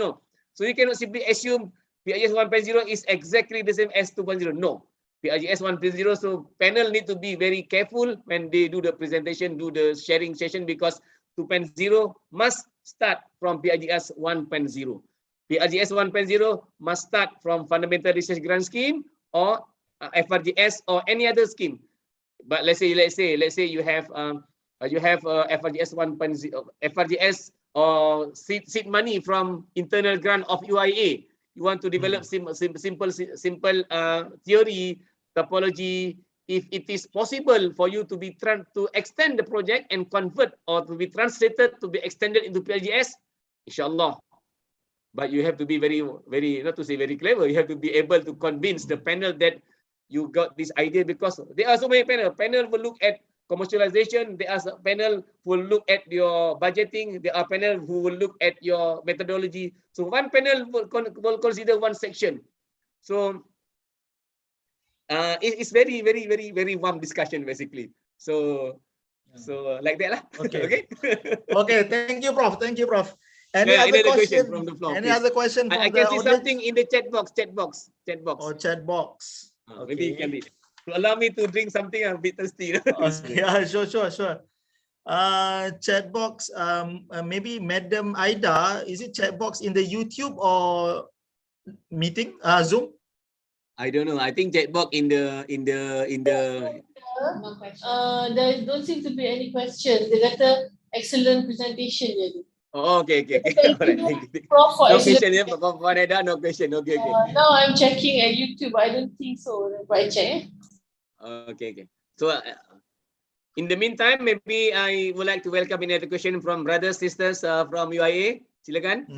So you cannot simply assume PRGS 1.0 is exactly the same as 2.0. No. PRGS 1.0, so panel need to be very careful when they do the presentation, do the sharing session, because 2.0 must start from PRGS 1.0. PRGS 1.0 must start from Fundamental Research Grant Scheme or FRGS or any other scheme. But let's say you have FRGS 1.0, FRGS or seed money from internal grant of UIA. You want to develop simple theory, topology. If it is possible for you to extend the project and convert or to be translated to be extended into PRGS, inshallah. But you have to be very, not to say very clever, you have to be able to convince the panel that you got this idea, because there are so many panels. Panel will look at commercialization, there are panel who will look at your budgeting, there are panel who will look at your methodology. So one panel will consider one section. So it's very warm discussion basically. So like that lah. Okay. Okay. Thank you, Prof. Any Yeah, other question from the floor? Any please. other question from I the can see audience? something in the chat box. Or chat box. Okay. Maybe you can read. To allow me to drink something, I'm a bit thirsty. Yeah, sure. Chat box. Maybe Madam Aida, is it chat box in the YouTube or meeting? Zoom? I don't know. I think chat box in the. There don't seem to be any questions. They got a excellent presentation. Oh, okay. Alright, thank you. Prof for No excellent. question, yeah. For Reda, no question. Okay. Now I'm checking at YouTube. I don't think so. But I check. Okay. So in the meantime, maybe I would like to welcome another question from brothers, sisters from UIA. Silakan.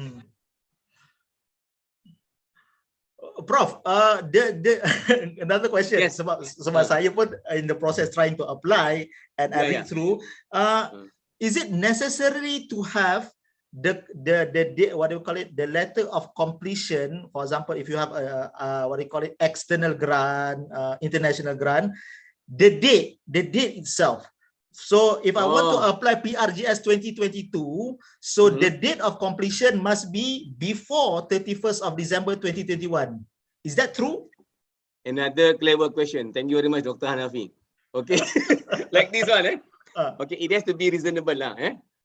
Prof, another question. Yes. Sebab saya pun in the process trying to apply and I read through. Is it necessary to have the what do you call it, the letter of completion? For example, if you have a what do you call it, external grant, international grant, the date itself. So if I want to apply PRGS 2022, so the date of completion must be before 31st of December 2021. Is that true? Another clever question. Thank you very much, Dr. Hanafi. Okay. Like this one, Okay, it has to be reasonable lah.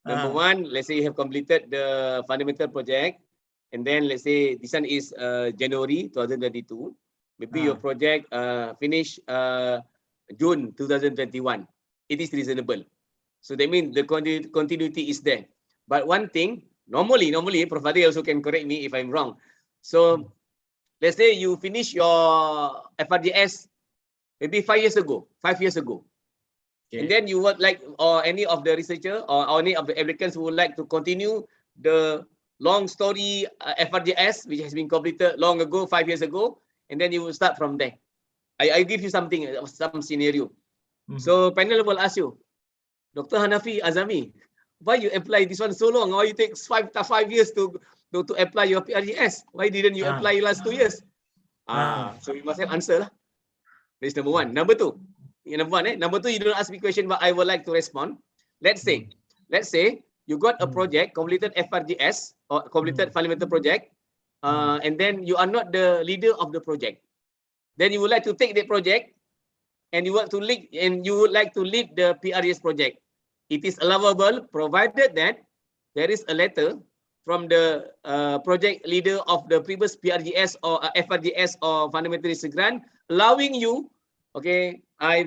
Number one, let's say you have completed the fundamental project, and then let's say this one is January 2022. Maybe your project finish June 2021. It is reasonable. So that means the continuity is there. But one thing, normally, Prof. Fadil also can correct me if I'm wrong. So let's say you finish your FRGS maybe 5 years ago. Okay. And then you would like, or any of the researcher or any of the applicants who would like to continue the long story FRGS, which has been completed long ago, 5 years ago, and then you will start from there. I give you something, some scenario. So panel will ask you, Dr. Hanafi, Azami, why you apply this one so long? Why you take 5 years to apply your PRGS? Why didn't you apply last 2 years? So you must have answer lah. That's number one. Number two, Number two, you don't ask me question, but I would like to respond. Let's say you got a project, completed FRGS or completed fundamental project, and then you are not the leader of the project. Then you would like to take that project and you would like to lead the PRGS project. It is allowable provided that there is a letter from the project leader of the previous PRGS or FRGS or fundamental research grant allowing you, okay, I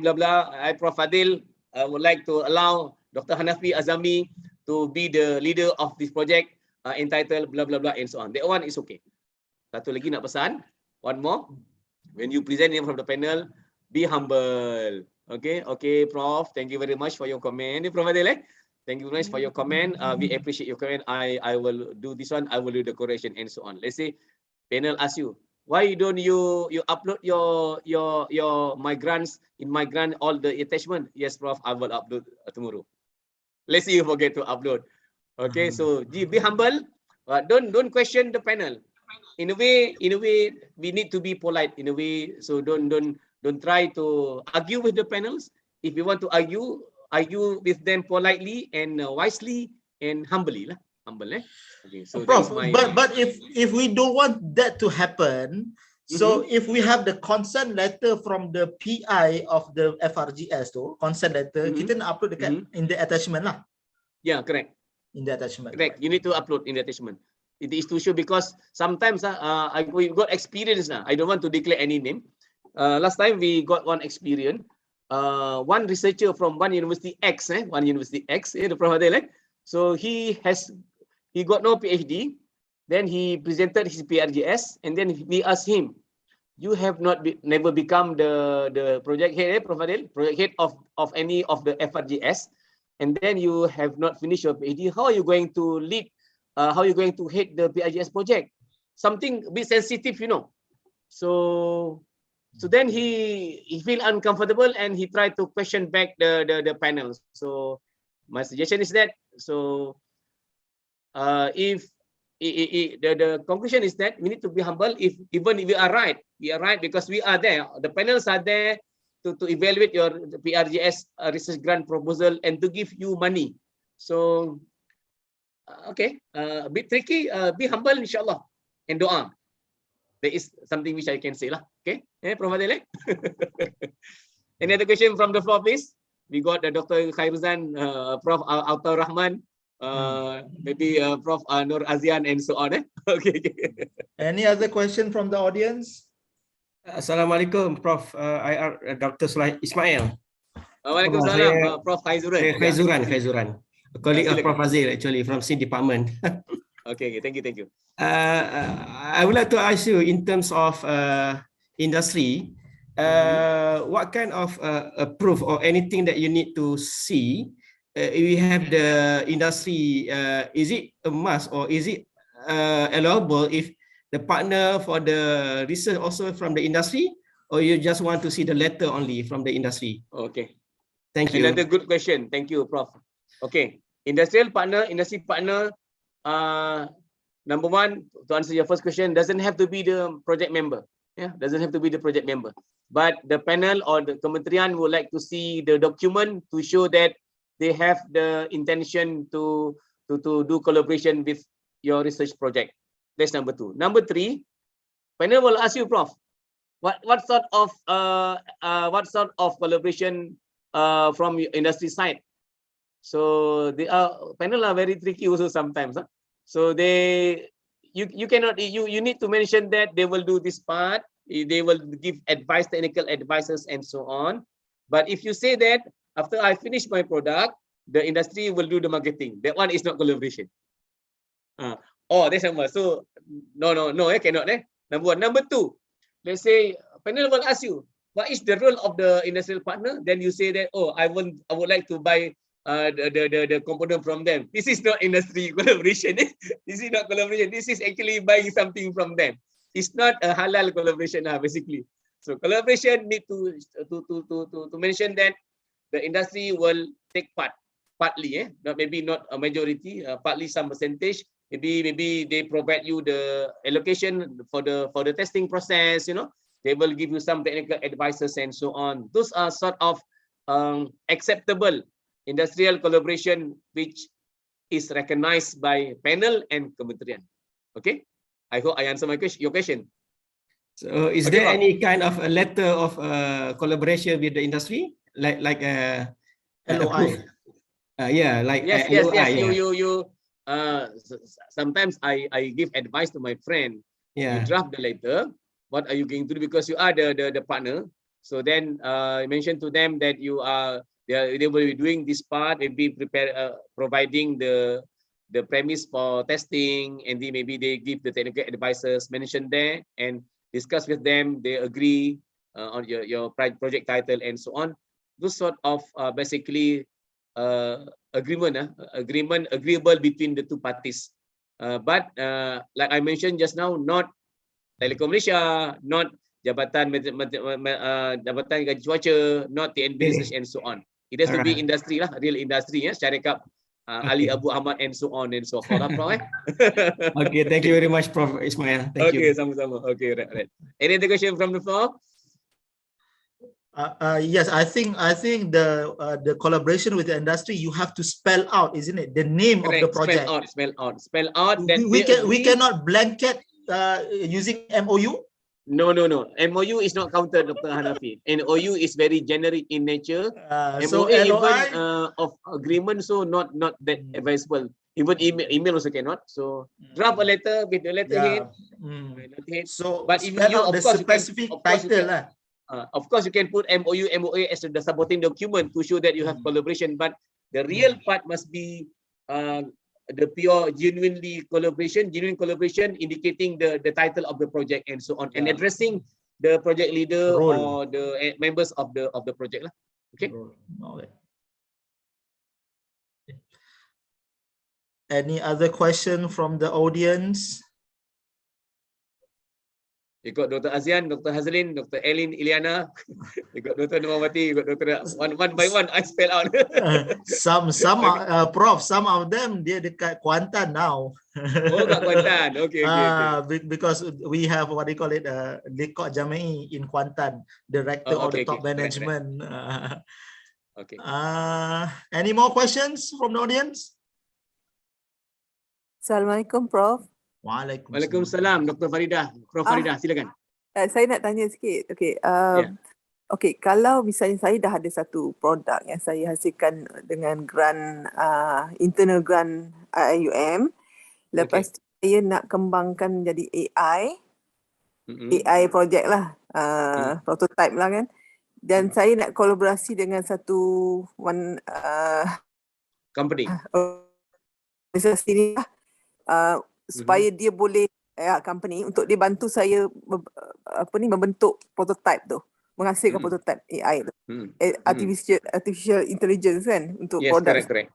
Prof. Fadil would like to allow Dr. Hanafi Azami to be the leader of this project entitled blah blah blah and so on. That one is okay. Satu lagi nak pesan, one more. When you present in front of the panel, be humble. Okay, okay, Prof. Thank you very much for your comment. Prof Adil, thank you very much for your comment. We appreciate your comment. I will do this one. I will do the correction and so on. Let's say panel ask you, why don't you upload your migrants in migrant all the attachment? Yes, Prof. I will upload tomorrow. Let's say you forget to upload. Okay, so be humble. Don't question the panel. In a way, we need to be polite. In a way, so don't try to argue with the panels. If you want to argue with them politely and wisely and humbly lah. Humble, eh? Okay, so Prof, my... but if we don't want that to happen, so if we have the consent letter from the PI of the FRGS tu, consent letter, kita nak upload dekat in the attachment lah. Yeah, correct. In the attachment. Correct. You need to upload in the attachment. It is to show, because sometimes we got experience now. I don't want to declare any name. Last time we got one experience. One researcher from one university X, the Prof Adil, so he got no PhD. Then he presented his PRGS, and then we asked him, "You have never become the project head, Prof Adil, project head of any of the FRGS, and then you have not finished your PhD. How are you going to lead? How are you going to head the PRGS project? Something a bit sensitive, you know." So then he feel uncomfortable and he tried to question back the panel. So my suggestion is that, so if the conclusion is that we need to be humble. Even if we are right because we are there. The panels are there to evaluate your PRGS research grant proposal and to give you money. So okay, a bit tricky. Be humble, inshallah, and doa. That is something which I can say lah. Okay, Prof Adil. Any other question from the floor, please? We got Dr. Khairuzan, Prof Autor Rahman, maybe Prof Nur Azian, and so on. Okay. Any other question from the audience? Assalamualaikum, Prof. IR Dr. ISMAIL. Waalaikumsalam, Prof Khaizuran. Khaizuran. A colleague of Prof Azil, actually, from same department. Okay, thank you. I would like to ask you, in terms of industry, what kind of proof or anything that you need to see? We have the industry, is it a must or is it allowable if the partner for the research also from the industry, or you just want to see the letter only from the industry? Okay. Thank you. Another good question. Thank you, Prof. Okay. Industry partner, number one, to answer your first question, doesn't have to be the project member. Yeah, doesn't have to be the project member. But the panel or the Kementerian would like to see the document to show that they have the intention to do collaboration with your research project. That's number two. Number three, panel will ask you, Prof, what sort of collaboration from your industry side. So the panel are very tricky also sometimes. So you cannot, you need to mention that they will do this part, they will give advice, technical advices, and so on. But if you say that after I finish my product, the industry will do the marketing, that one is not collaboration. That's number. So no, cannot. Number one. Number two, let's say panel will ask you, what is the role of the industrial partner? Then you say that, I would like to buy the component from them. This is not industry collaboration. This is not collaboration. This is actually buying something from them. It's not a halal collaboration, basically. So collaboration need to mention that the industry will take part, partly, maybe not a majority, partly some percentage. Maybe they provide you the allocation for the testing process. They will give you some technical advices and so on. Those are sort of acceptable industrial collaboration which is recognized by panel and Kementerian. Okay, I hope I answer your question. So is there any kind of a letter of collaboration with the industry, like a LOI? Yes. LOI, you sometimes I give advice to my friend. You draft the letter. What are you going to do, because you are the partner? So then mention to them that you are they will be doing this part, maybe providing the premise for testing, and then maybe they give the technical advices mentioned there, and discuss with them, they agree on your project title and so on. Those sort of basically agreeable between the two parties. But like I mentioned just now, not Telekom Malaysia, not Jabatan Jabatan Gaji Cuaca, not TNB Research and so on. It has to be industry lah, real industry ya, syarikat Ali Abu Ahmad and so on and so forth lah, Prof. Okay, thank you very much, Prof. Ismail. Thank you. Okay, sama-sama. Okay, right. Any other question from the floor? Yes, I think the collaboration with the industry, you have to spell out, isn't it, the name of the project? Spell out. That we cannot blanket using MOU. No. MOU is not counted, Dr. Hanafi. MOU is very generic in nature. So MOA LOI even of agreement, so not that advisable. Even email also cannot. So draft a letter with the letterhead. So but if spell you, out of the course, specific title lah. Of course, you can put MOU, MOA as the supporting document to show that you have collaboration. But the real part must be the pure, genuine collaboration indicating the title of the project and so on, and addressing the project leader or the members of the project lah. Okay. Any other question from the audience? You got Dr. Azian, Dr. Hazlin, Dr. Elin, Iliana. You got Dr. Nomawati. You got Dr. One by one. I spell out. Some Prof, some of them dia dekat Kuantan now. Oh, kat Kuantan. Okay. Because we have what they call it, Lekok Jami'i in Kuantan, director of the top management. Right. Okay. Any more questions from the audience? Assalamualaikum, Prof. Waalaikumsalam, Dr. Faridah. Prof. Faridah, silakan. Saya nak tanya sikit. Okey, kalau misalnya saya dah ada satu produk yang saya hasilkan dengan grant, internal grant IUM, lepas tu saya nak kembangkan jadi AI project lah, prototype lah kan, dan saya nak kolaborasi dengan satu company organisasi ni lah, supaya dia boleh company untuk dia bantu saya membentuk prototype tu, menghasilkan prototype AI tu, artificial intelligence kan, untuk produk. Correct.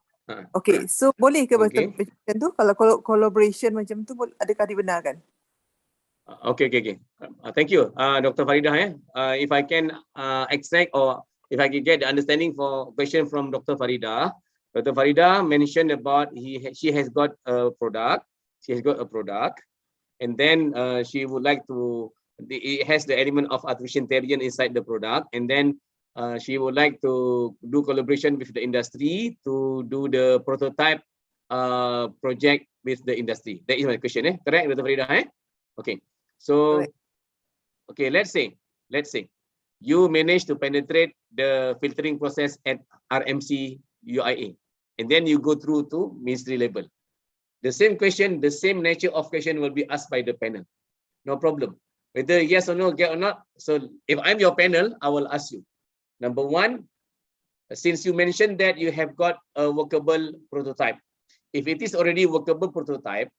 Okay, so boleh ke macam tu, kalau collaboration macam tu, adakah dibenarkan? Okay. Thank you, Dr. Faridah. If I can extract or if I can get the understanding for question from Dr. Faridah. Dr. Faridah mentioned about she has got a product. She has got a product, and then she would like to. It has the element of artificial intelligence inside the product, and then she would like to do collaboration with the industry to do the prototype project with the industry. That is my question. Correct, Dr. Faridah? Okay. So, okay, let's say you manage to penetrate the filtering process at RMC UIA, and then you go through to ministry level. The same question, the same nature of question will be asked by the panel. No problem. Whether yes or no, get or not. So if I'm your panel, I will ask you. Number one, since you mentioned that you have got a workable prototype, if it is already workable prototype,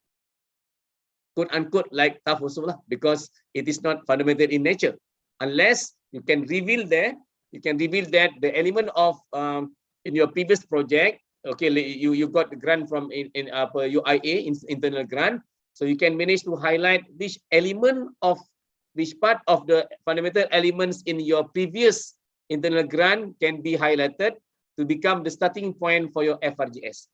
quote unquote, like tough also lah, because it is not fundamental in nature. Unless you can reveal that the element of in your previous project, okay, you got the grant from in UIA, internal grant, so you can manage to highlight which part of the fundamental elements in your previous internal grant can be highlighted to become the starting point for your FRGS.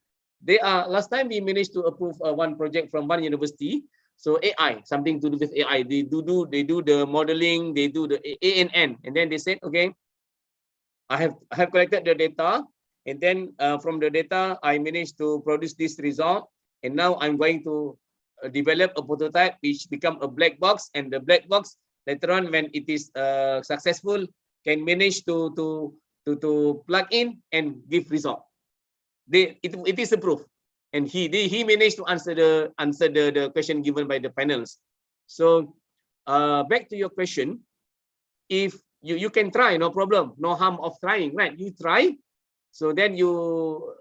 Last time we managed to approve one project from one university. So AI, something to do with AI. They do the modeling, they do the ANN, and then they said, okay, I have collected the data. And then from the data, I managed to produce this result. And now I'm going to develop a prototype which become a black box. And the black box later on, when it is successful, can manage to plug in and give result. It is a proof. And he managed to answer the question given by the panels. So back to your question, if you can try, no problem, no harm of trying, right? You try. So then you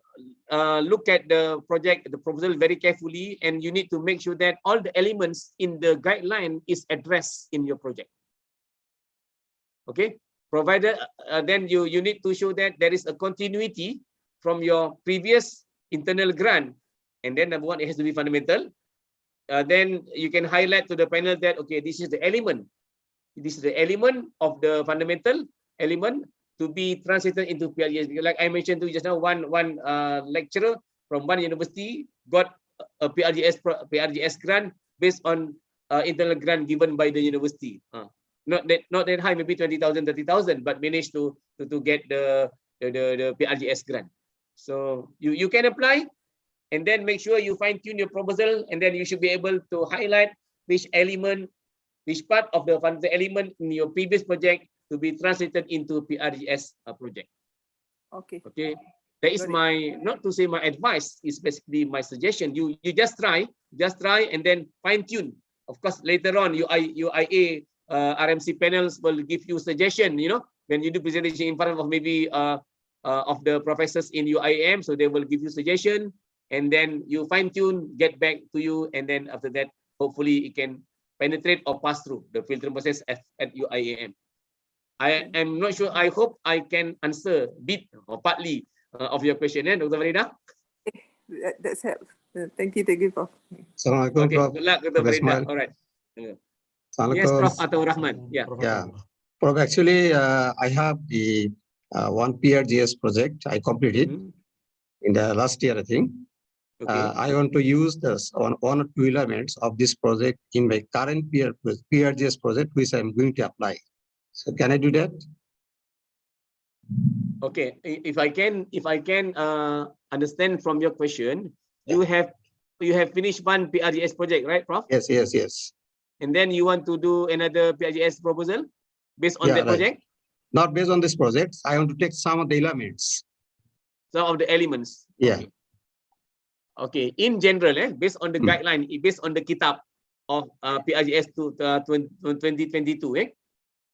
look at the project, the proposal very carefully, and you need to make sure that all the elements in the guideline is addressed in your project. Okay, provided then you need to show that there is a continuity from your previous internal grant, and then number one, it has to be fundamental. Then you can highlight to the panel that okay, this is the element. This is the element of the fundamental element to be translated into PRGS. Like I mentioned to you just now, one lecturer from one university got a PRGS grant based on internal grant given by the university. Not that high, maybe 20,000, 30,000, but managed to get the PRGS grant. So you can apply, and then make sure you fine tune your proposal, and then you should be able to highlight which element, which part of the element in your previous project to be translated into PRGS project. Okay. Okay. That is my, not to say my advice, is basically my suggestion. You just try, and then fine tune. Of course, later on, UIA RMC panels will give you suggestion. You know, when you do presentation in front of maybe of the professors in UiTM, so they will give you suggestion, and then you fine tune, get back to you, and then after that, hopefully it can penetrate or pass through the filtering process at UiTM. I am not sure. I hope I can answer bit or partly of your question, Dr. Farida. That's help. Thank you, Prof. Assalamualaikum, Okay, Prof. good luck, Dr. Farida. All right. Yes, Prof. Ataur Rahman. Yeah. Yeah. Prof, actually, I have the one PRGS project I completed in the last year, I think. Okay. I want to use this on one or two elements of this project in my current PRGS project, which I'm going to apply. So can I do that? Okay. If I can understand from your question, you have finished one PRGS project, right, Prof? Yes, yes, yes. And then you want to do another PRGS proposal based on that project? Not based on this project. I want to take some of the elements. Some of the elements. Yeah. Okay. In general, based on the guideline, based on the kitab of PRGS 2022,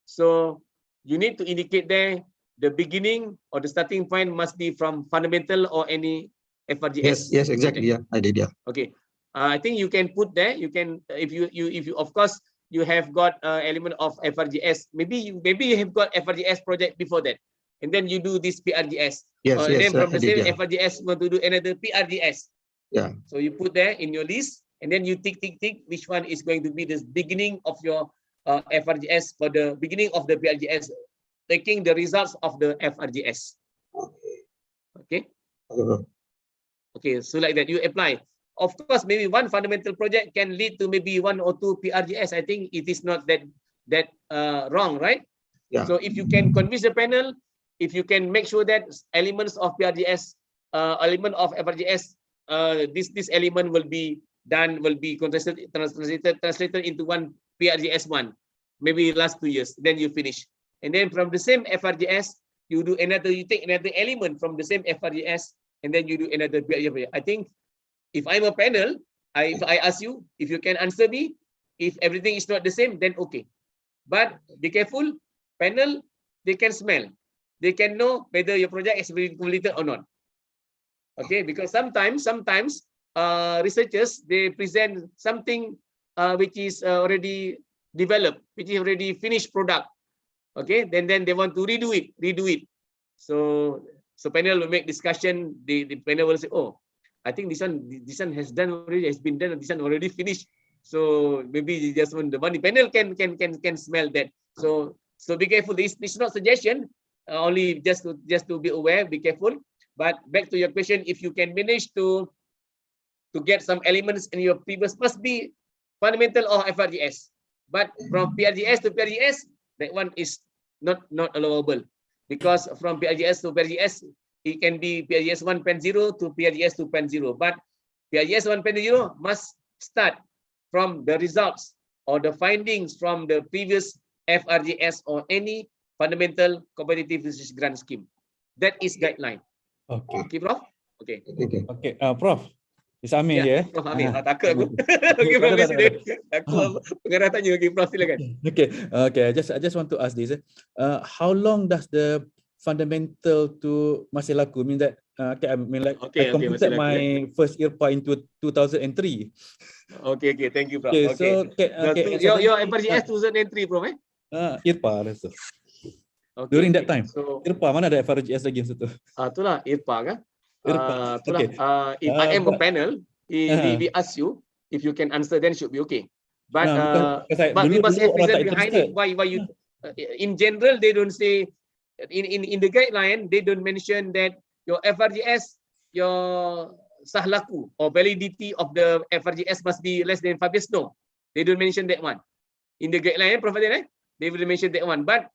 so you need to indicate there the beginning or the starting point must be from fundamental or any FRGS. Yes, exactly. Project. Yeah, I did. Yeah. Okay. I think you can put there. You can if you of course you have got element of FRGS. Maybe you have got FRGS project before that, and then you do this PRGS. Yes, And then from I the did, same yeah. FRGS, you want to do another PRGS. Yeah. So you put there in your list, and then you tick which one is going to be the beginning of your FRGS for the beginning of the PRGS, taking the results of the FRGS. Okay. Okay. So like that, you apply. Of course, maybe one fundamental project can lead to maybe one or two PRGS. I think it is not that wrong, right? Yeah. So if you can convince the panel, if you can make sure that elements of PRGS, element of FRGS, this element will be done, will be translated into one PRGS1, maybe last 2 years, then you finish. And then from the same FRGS, you take another element from the same FRGS, and then you do another PRGS. I think if I'm a panel, if I ask you, if you can answer me, if everything is not the same, then okay. But be careful, panel, they can smell. They can know whether your project is been completed or not. Okay, because sometimes researchers, they present something which is already developed, which is already finished product. Okay, then they want to redo it. So panel will make discussion. The panel will say, oh, I think this one has been done. This one already finished. So maybe just one the panel can smell that. So be careful. This is not suggestion. Only just to be aware. Be careful. But back to your question, if you can manage to get some elements in your previous, must be fundamental or FRGS. But from PRGS to PRGS, that one is not allowable, because from PRGS to PRGS, it can be PRGS 1.0 to PRGS 2.0. But PRGS 1.0 must start from the results or the findings from the previous FRGS or any fundamental competitive research grant scheme. That is guideline. Okay. Okay, Prof? Okay. Okay, Prof. ISMAIL ya. Prof Amir. Takut aku. Okay, Prof Presiden. Aku pengarah tanya lagi, Prof, silakan. Okay. I just want to ask this. How long does the fundamental to masih laku? Mean that Okay, I mean like Okay, I completed masih lagi, my first IRPA in 2003. Okay, thank you, Prof. Okay, Okay. so Your FRGS 2003, Prof. IRPA rasa. Okay, During that time. So, IRPA mana ada FRGS lagi masa tu? itulah IRPA kan? IRPA. Itulah. Okay. If I am a But- panel, we ask you if you can answer, then should be okay. But because we must have orang reason tak behind interested. it. Why you? In general, they don't say in the guideline they don't mention that your FRGS, your sahlaku or validity of the FRGS must be less than 5 years. No, they don't mention that one. In the guideline, Prof. They will mention that one. But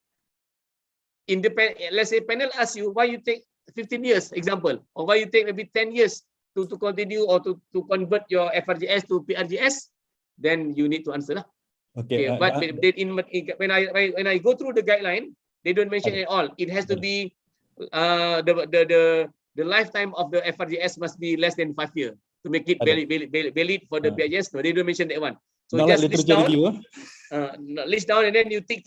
in the let's say panel asks you why you take 15 years, example, or why you take maybe 10 years to continue or to convert your FRGS to PRGS, then you need to answer lah. Okay, But when I go through the guideline, they don't mention at all. It has to be the lifetime of the FRGS must be less than 5 years to make it valid for the PRGS. No, they don't mention that one. So not just like list literature down, review. list down, and then you tick,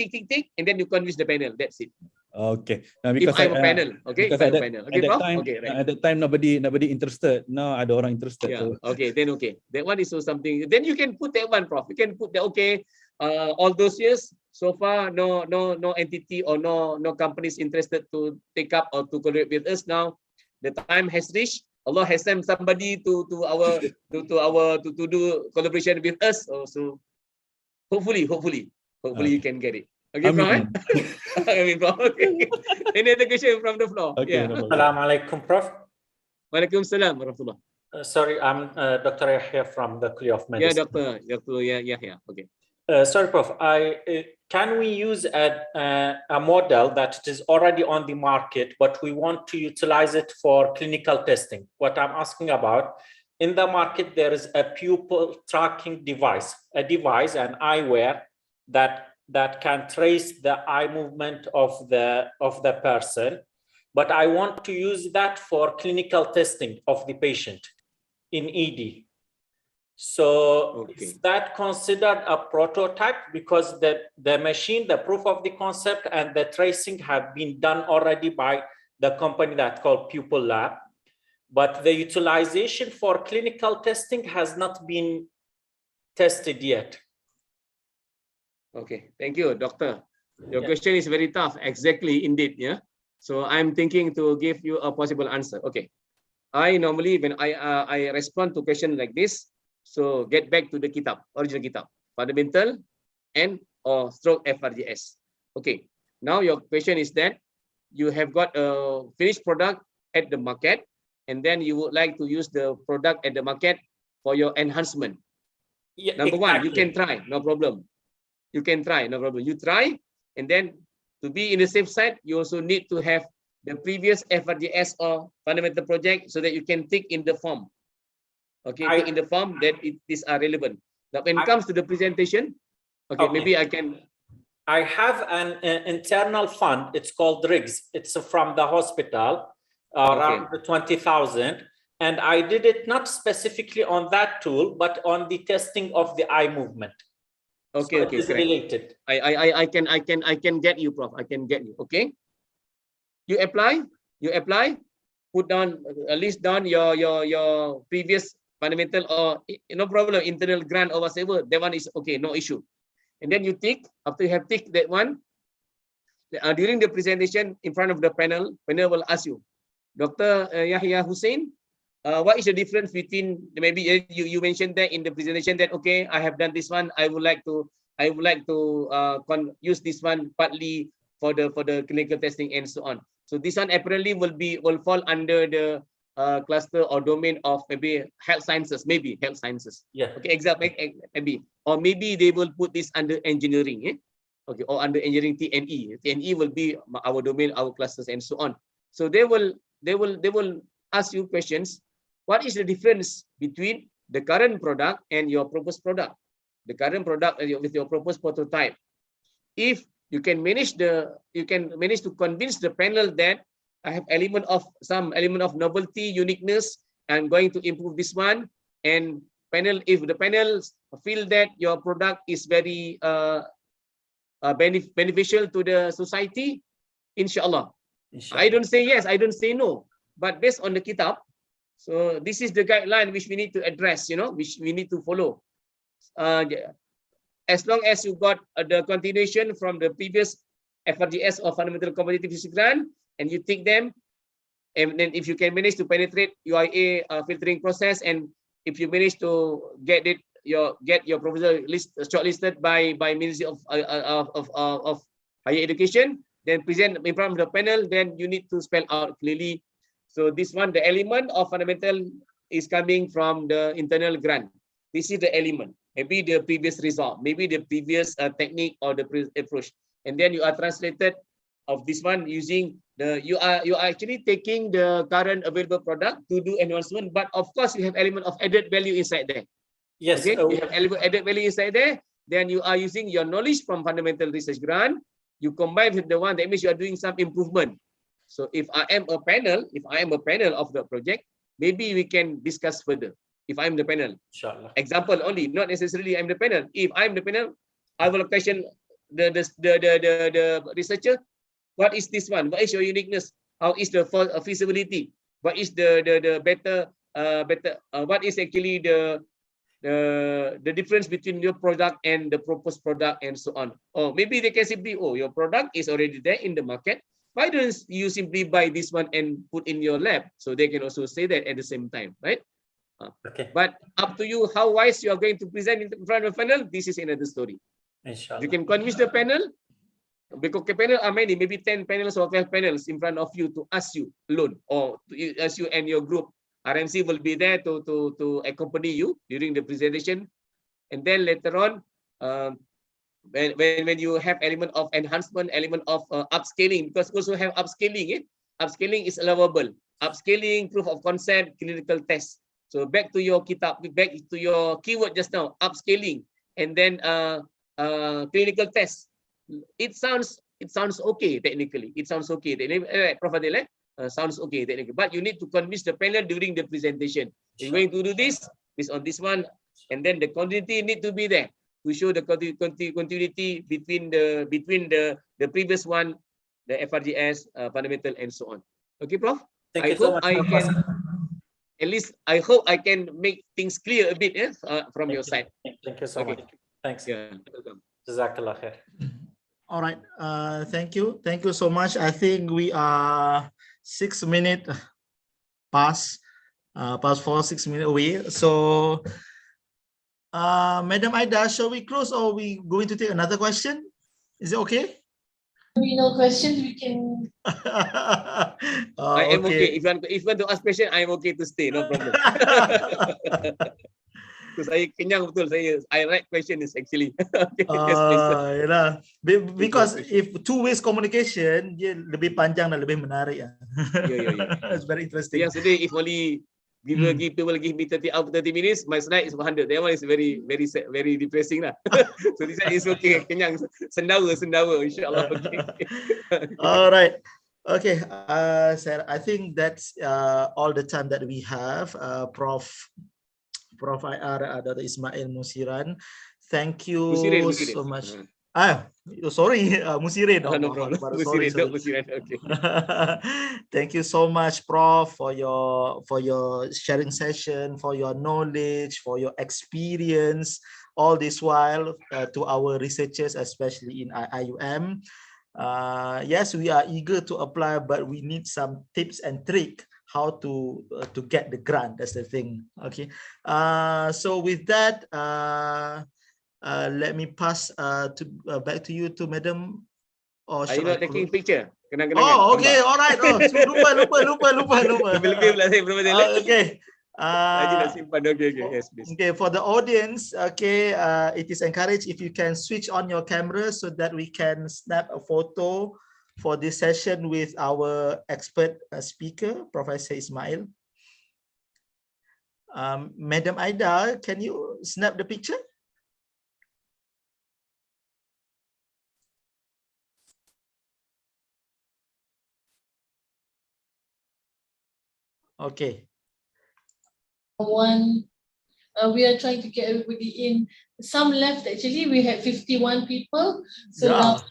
and then you convince the panel. That's it. Okay. If I'm a panel, okay. If I'm a panel, okay, Prof. Okay, right. At that time, nobody interested. Now ada orang interested. Yeah. So. Okay. Then okay. That one is so something. Then you can put that one, Prof. You can put that. Okay. All those years so far, no entity or no companies interested to take up or to collaborate with us. Now, the time has reached. Allah has sent somebody to do collaboration with us. So hopefully you can get it. Okay, Prof. Prof. Okay. Any other question from the floor? Okay, Yeah. Assalamualaikum, Prof. Waalaikumsalam warahmatullah. Sorry, I'm Dr. Yahya from the Kulliyyyah of Medicine. Yeah, Dr. Yahya. Okay. Sorry, Prof. Can we use a model that is already on the market, but we want to utilize it for clinical testing? What I'm asking about, in the market, there is a pupil tracking device, an eyewear that can trace the eye movement of the person, but I want to use that for clinical testing of the patient in ED. So is that considered a prototype, because the machine, the proof of the concept and the tracing have been done already by the company that's called Pupil Lab, but the utilization for clinical testing has not been tested yet. Okay, thank you, Doctor. Your question is very tough. Exactly, indeed. Yeah. So I'm thinking to give you a possible answer. Okay. I normally, when I respond to question like this, so get back to the kitab, original kitab, fundamental and or stroke FRGS. Okay. Now your question is that you have got a finished product at the market, and then you would like to use the product at the market for your enhancement. Yeah, Number one, you exactly. can try, no problem. You can try, no problem. You try, and then to be in the safe side, you also need to have the previous FRGS or fundamental project so that you can tick in the form. Okay, tick in the form that these are relevant. Now, when it comes to the presentation, okay, maybe I can. I have an internal fund. It's called Prgs. It's from the hospital, around 20,000. And I did it not specifically on that tool, but on the testing of the eye movement. Okay, so okay, it's related. I can get you, Prof. I can get you. Okay. You apply, put down, list down your previous fundamental or no problem, internal grant or whatever. That one is okay, no issue. And then you tick. After you have ticked that one, during the presentation in front of the panel will ask you, Dr. Yahya Hussein, what is the difference between, maybe you mentioned that in the presentation that okay, I have done this one. I would like to use this one partly for the clinical testing and so on. So this one apparently will fall under the cluster or domain of maybe health sciences, maybe health sciences. Yeah. Okay, exactly, maybe, or maybe they will put this under engineering. Okay, or under engineering TNE. TNE will be our domain, our clusters, and so on. So they will ask you questions. What is the difference between the current product and your proposed product? The current product with your proposed prototype. If you can manage to convince the panel that I have some element of novelty, uniqueness, and going to improve this one. And if the panel feel that your product is very beneficial to the society, inshallah. I don't say yes, I don't say no. but based on the kitab. So this is the guideline which we need to address, which we need to follow. As long as you got the continuation from the previous FRGS or fundamental competitive physics grant, and you take them, and then if you can manage to penetrate UIA filtering process, and if you manage to get your proposal shortlisted by Ministry of Higher Education, then present in front of the panel, then you need to spell out clearly. So this one, the element of fundamental is coming from the internal grant. This is the element. Maybe the previous result, maybe the previous technique or the approach, and then you are translated of this one using the you are actually taking the current available product to do enhancement, but of course you have element of added value inside there. Yes. Okay, you have element added value inside there. Then you are using your knowledge from fundamental research grant. You combine with the one that means you are doing some improvement. So if I am a panel of the project, maybe we can discuss further. If I'm the panel, Inshallah. Example only, not necessarily I'm the panel. If I'm the panel, I will question the researcher. What is this one? What is your uniqueness? How is the feasibility? What is the better? What is actually the difference between your product and the proposed product and so on? Or maybe they can simply, your product is already there in the market. Why don't you simply buy this one and put in your lab? So they can also say that at the same time, right? Okay. But up to you how wise you are going to present in front of the panel. This is another story. Inshallah. You can convince the panel, because the panel are many, maybe 10 panels or 12 panels in front of you to ask you alone, or to ask you and your group. RMC will be there to accompany you during the presentation. And then later on, when you have element of enhancement, element of upscaling, because also have upscaling. Upscaling is allowable. Upscaling, proof of concept, clinical test. So back to your kitab, back to your keyword just now, upscaling, and then clinical test. It sounds okay technically. It sounds okay. Prof Adil, sounds okay technically. But you need to convince the panel during the presentation. You're going to do this based on this one, and then the continuity need to be there to show the continuity between the previous one, the FRGS, fundamental, and so on. Okay, Prof. Thank you so much. At least I hope I can make things clear a bit from your side. Thank you so much. Thanks. Yeah, welcome. Jazakallah khair. All right. Thank you. Thank you so much. I think we are 6 minutes past 6 minutes away. So, Madam Aida, shall we close or we going to take another question? Is it okay? No questions, we can. I am okay. If you want to ask question, I am okay to stay. No problem. Because saya kenyang betul. I write question is actually. Because if two-way communication, dia lebih panjang dan lebih menarik. Yeah. It's very interesting. Yesterday, if only people give me 30 minutes, my slide is 100. That one is very depressing lah. So this one is okay. Kenyang, sendawa, insyaAllah. Okay. All right. Okay, Sarah, I think that's all the time that we have. Prof IR, Dr. Ismail MUSIRIN, thank you so much. Sorry, MUSIRIN. No problem. MUSIRIN. Okay. Thank you so much, Prof, for your sharing session, for your knowledge, for your experience, all this while to our researchers, especially in IUM. Yes, we are eager to apply, but we need some tips and tricks how to get the grant. That's the thing. Okay. So with that, let me pass back to you, to Madam. Or are you not taking picture? Oh, okay, all right. Oh, lupa. Okay. Yes, please. Okay, for the audience, okay, it is encouraged if you can switch on your camera so that we can snap a photo for this session with our expert speaker, Professor Ismail. Madam Aida, can you snap the picture? Okay. We are trying to get everybody in. Some left actually. We had 51 people. So yeah. Now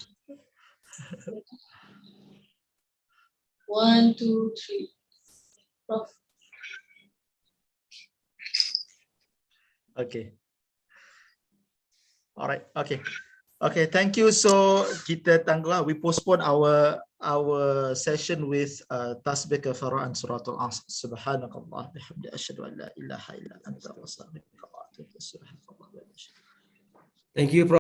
1, 2, 3. Prof. Okay. All right. Okay. Okay. Thank you. So kita tangguh. We postpone our session with tasbih kafaraan suratul Asr. Subhanakallah bihamdi asyhadu an la ilaha illa anta astaghfiruka wa atubu ilaik. Thank you, Prof.